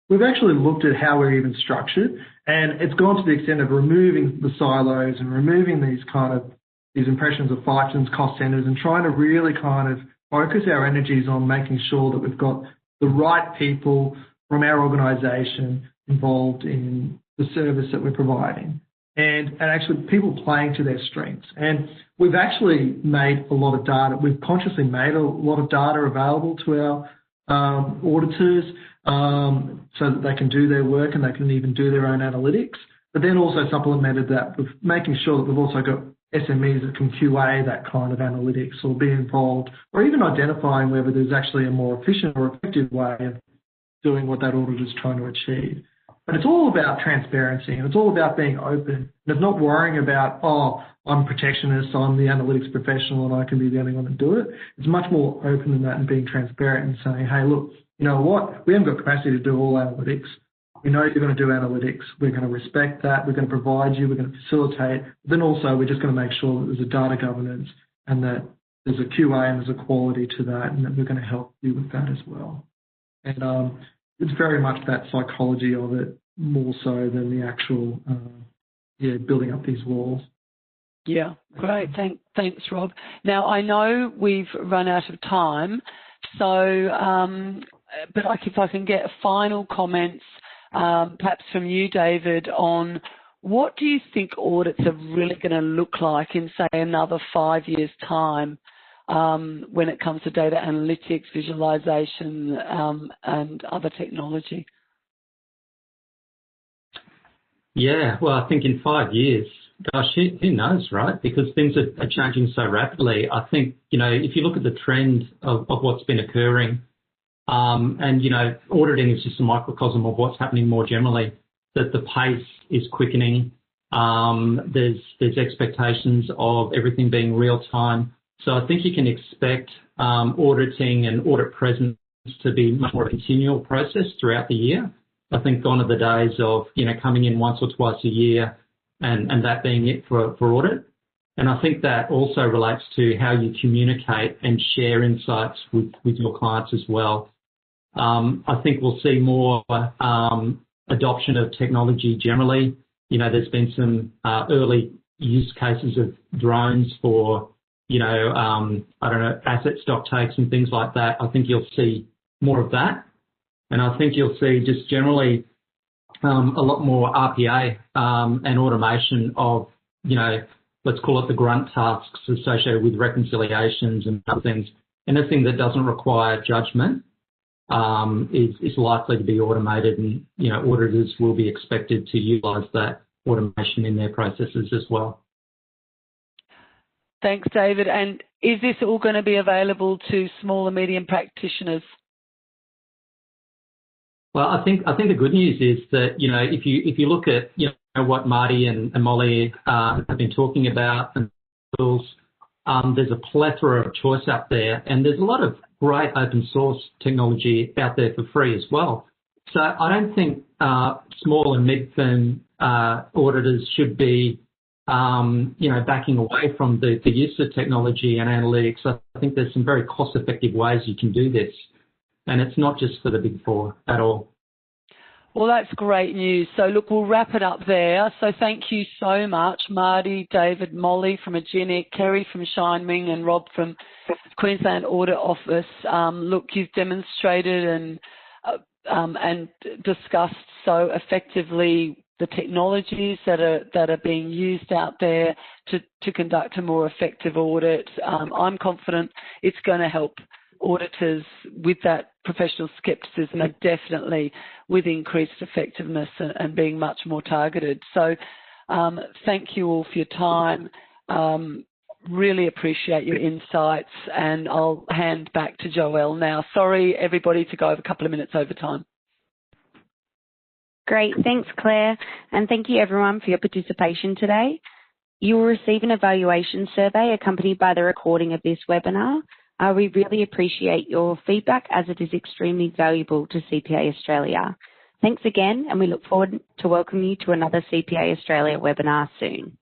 we've actually looked at how we're even structured, and it's gone to the extent of removing the silos and removing these impressions of fiefdoms, cost centres, and trying to really kind of focus our energies on making sure that we've got the right people from our organisation involved in the service that we're providing, and actually people playing to their strengths. And we've actually made a lot of data. We've consciously made a lot of data available to our auditors so that they can do their work and they can even do their own analytics, but then also supplemented that with making sure that we've also got SMEs that can QA that kind of analytics or be involved, or even identifying whether there's actually a more efficient or effective way of doing what that auditor is trying to achieve. But it's all about transparency, and it's all about being open. And it's not worrying about, oh, I'm protectionist, I'm the analytics professional and I can be the only one to do it. It's much more open than that and being transparent and saying, hey, look, you know what? We haven't got capacity to do all analytics. We know you're going to do analytics. We're going to respect that. We're going to provide you. We're going to facilitate. But then also we're just going to make sure that there's a data governance and that there's a QA and there's a quality to that, and that we're going to help you with that as well. And it's very much that psychology of it more so than the actual, building up these walls. Yeah, great. Thanks, Rob. Now, I know we've run out of time, so but if I can get final comments, perhaps from you, David, on what do you think audits are really going to look like in, say, another 5 years' time when it comes to data analytics, visualization, and other technology? Yeah, well, I think in 5 years, gosh, who knows, right? Because things are changing so rapidly. I think, if you look at the trend of what's been occurring, and, auditing is just a microcosm of what's happening more generally, that the pace is quickening. There's expectations of everything being real time. So I think you can expect auditing and audit presence to be much more a continual process throughout the year. I think gone are the days of, coming in once or twice a year and that being it for audit. And I think that also relates to how you communicate and share insights with your clients as well. I think we'll see more adoption of technology generally. There's been some early use cases of drones for, asset stock takes and things like that. I think you'll see more of that. And I think you'll see just generally a lot more RPA and automation of, let's call it the grunt tasks associated with reconciliations and other things. Anything that doesn't require judgment is likely to be automated, and, auditors will be expected to utilise that automation in their processes as well. Thanks, David. And is this all going to be available to small and medium practitioners? Well, I think the good news is that, if you look at, what Marty and Molly have been talking about and tools, there's a plethora of choice out there, and there's a lot of great open source technology out there for free as well. So I don't think small and mid-firm auditors should be, backing away from the use of technology and analytics. I think there's some very cost-effective ways you can do this. And it's not just for the Big Four at all. Well, that's great news. So, look, we'll wrap it up there. So thank you so much, Marty, David, Molly from Agenic, Kerry from ShineWing, and Rob from Queensland Audit Office. Look, you've demonstrated and discussed so effectively the technologies that are being used out there to conduct a more effective audit. I'm confident it's going to help auditors with that professional skepticism, and definitely with increased effectiveness and being much more targeted. So thank you all for your time. Really appreciate your insights, and I'll hand back to Joelle now. Sorry, everybody, to go over a couple of minutes over time. Great. Thanks, Claire. And thank you, everyone, for your participation today. You will receive an evaluation survey accompanied by the recording of this webinar. We really appreciate your feedback, as it is extremely valuable to CPA Australia. Thanks again, and we look forward to welcoming you to another CPA Australia webinar soon.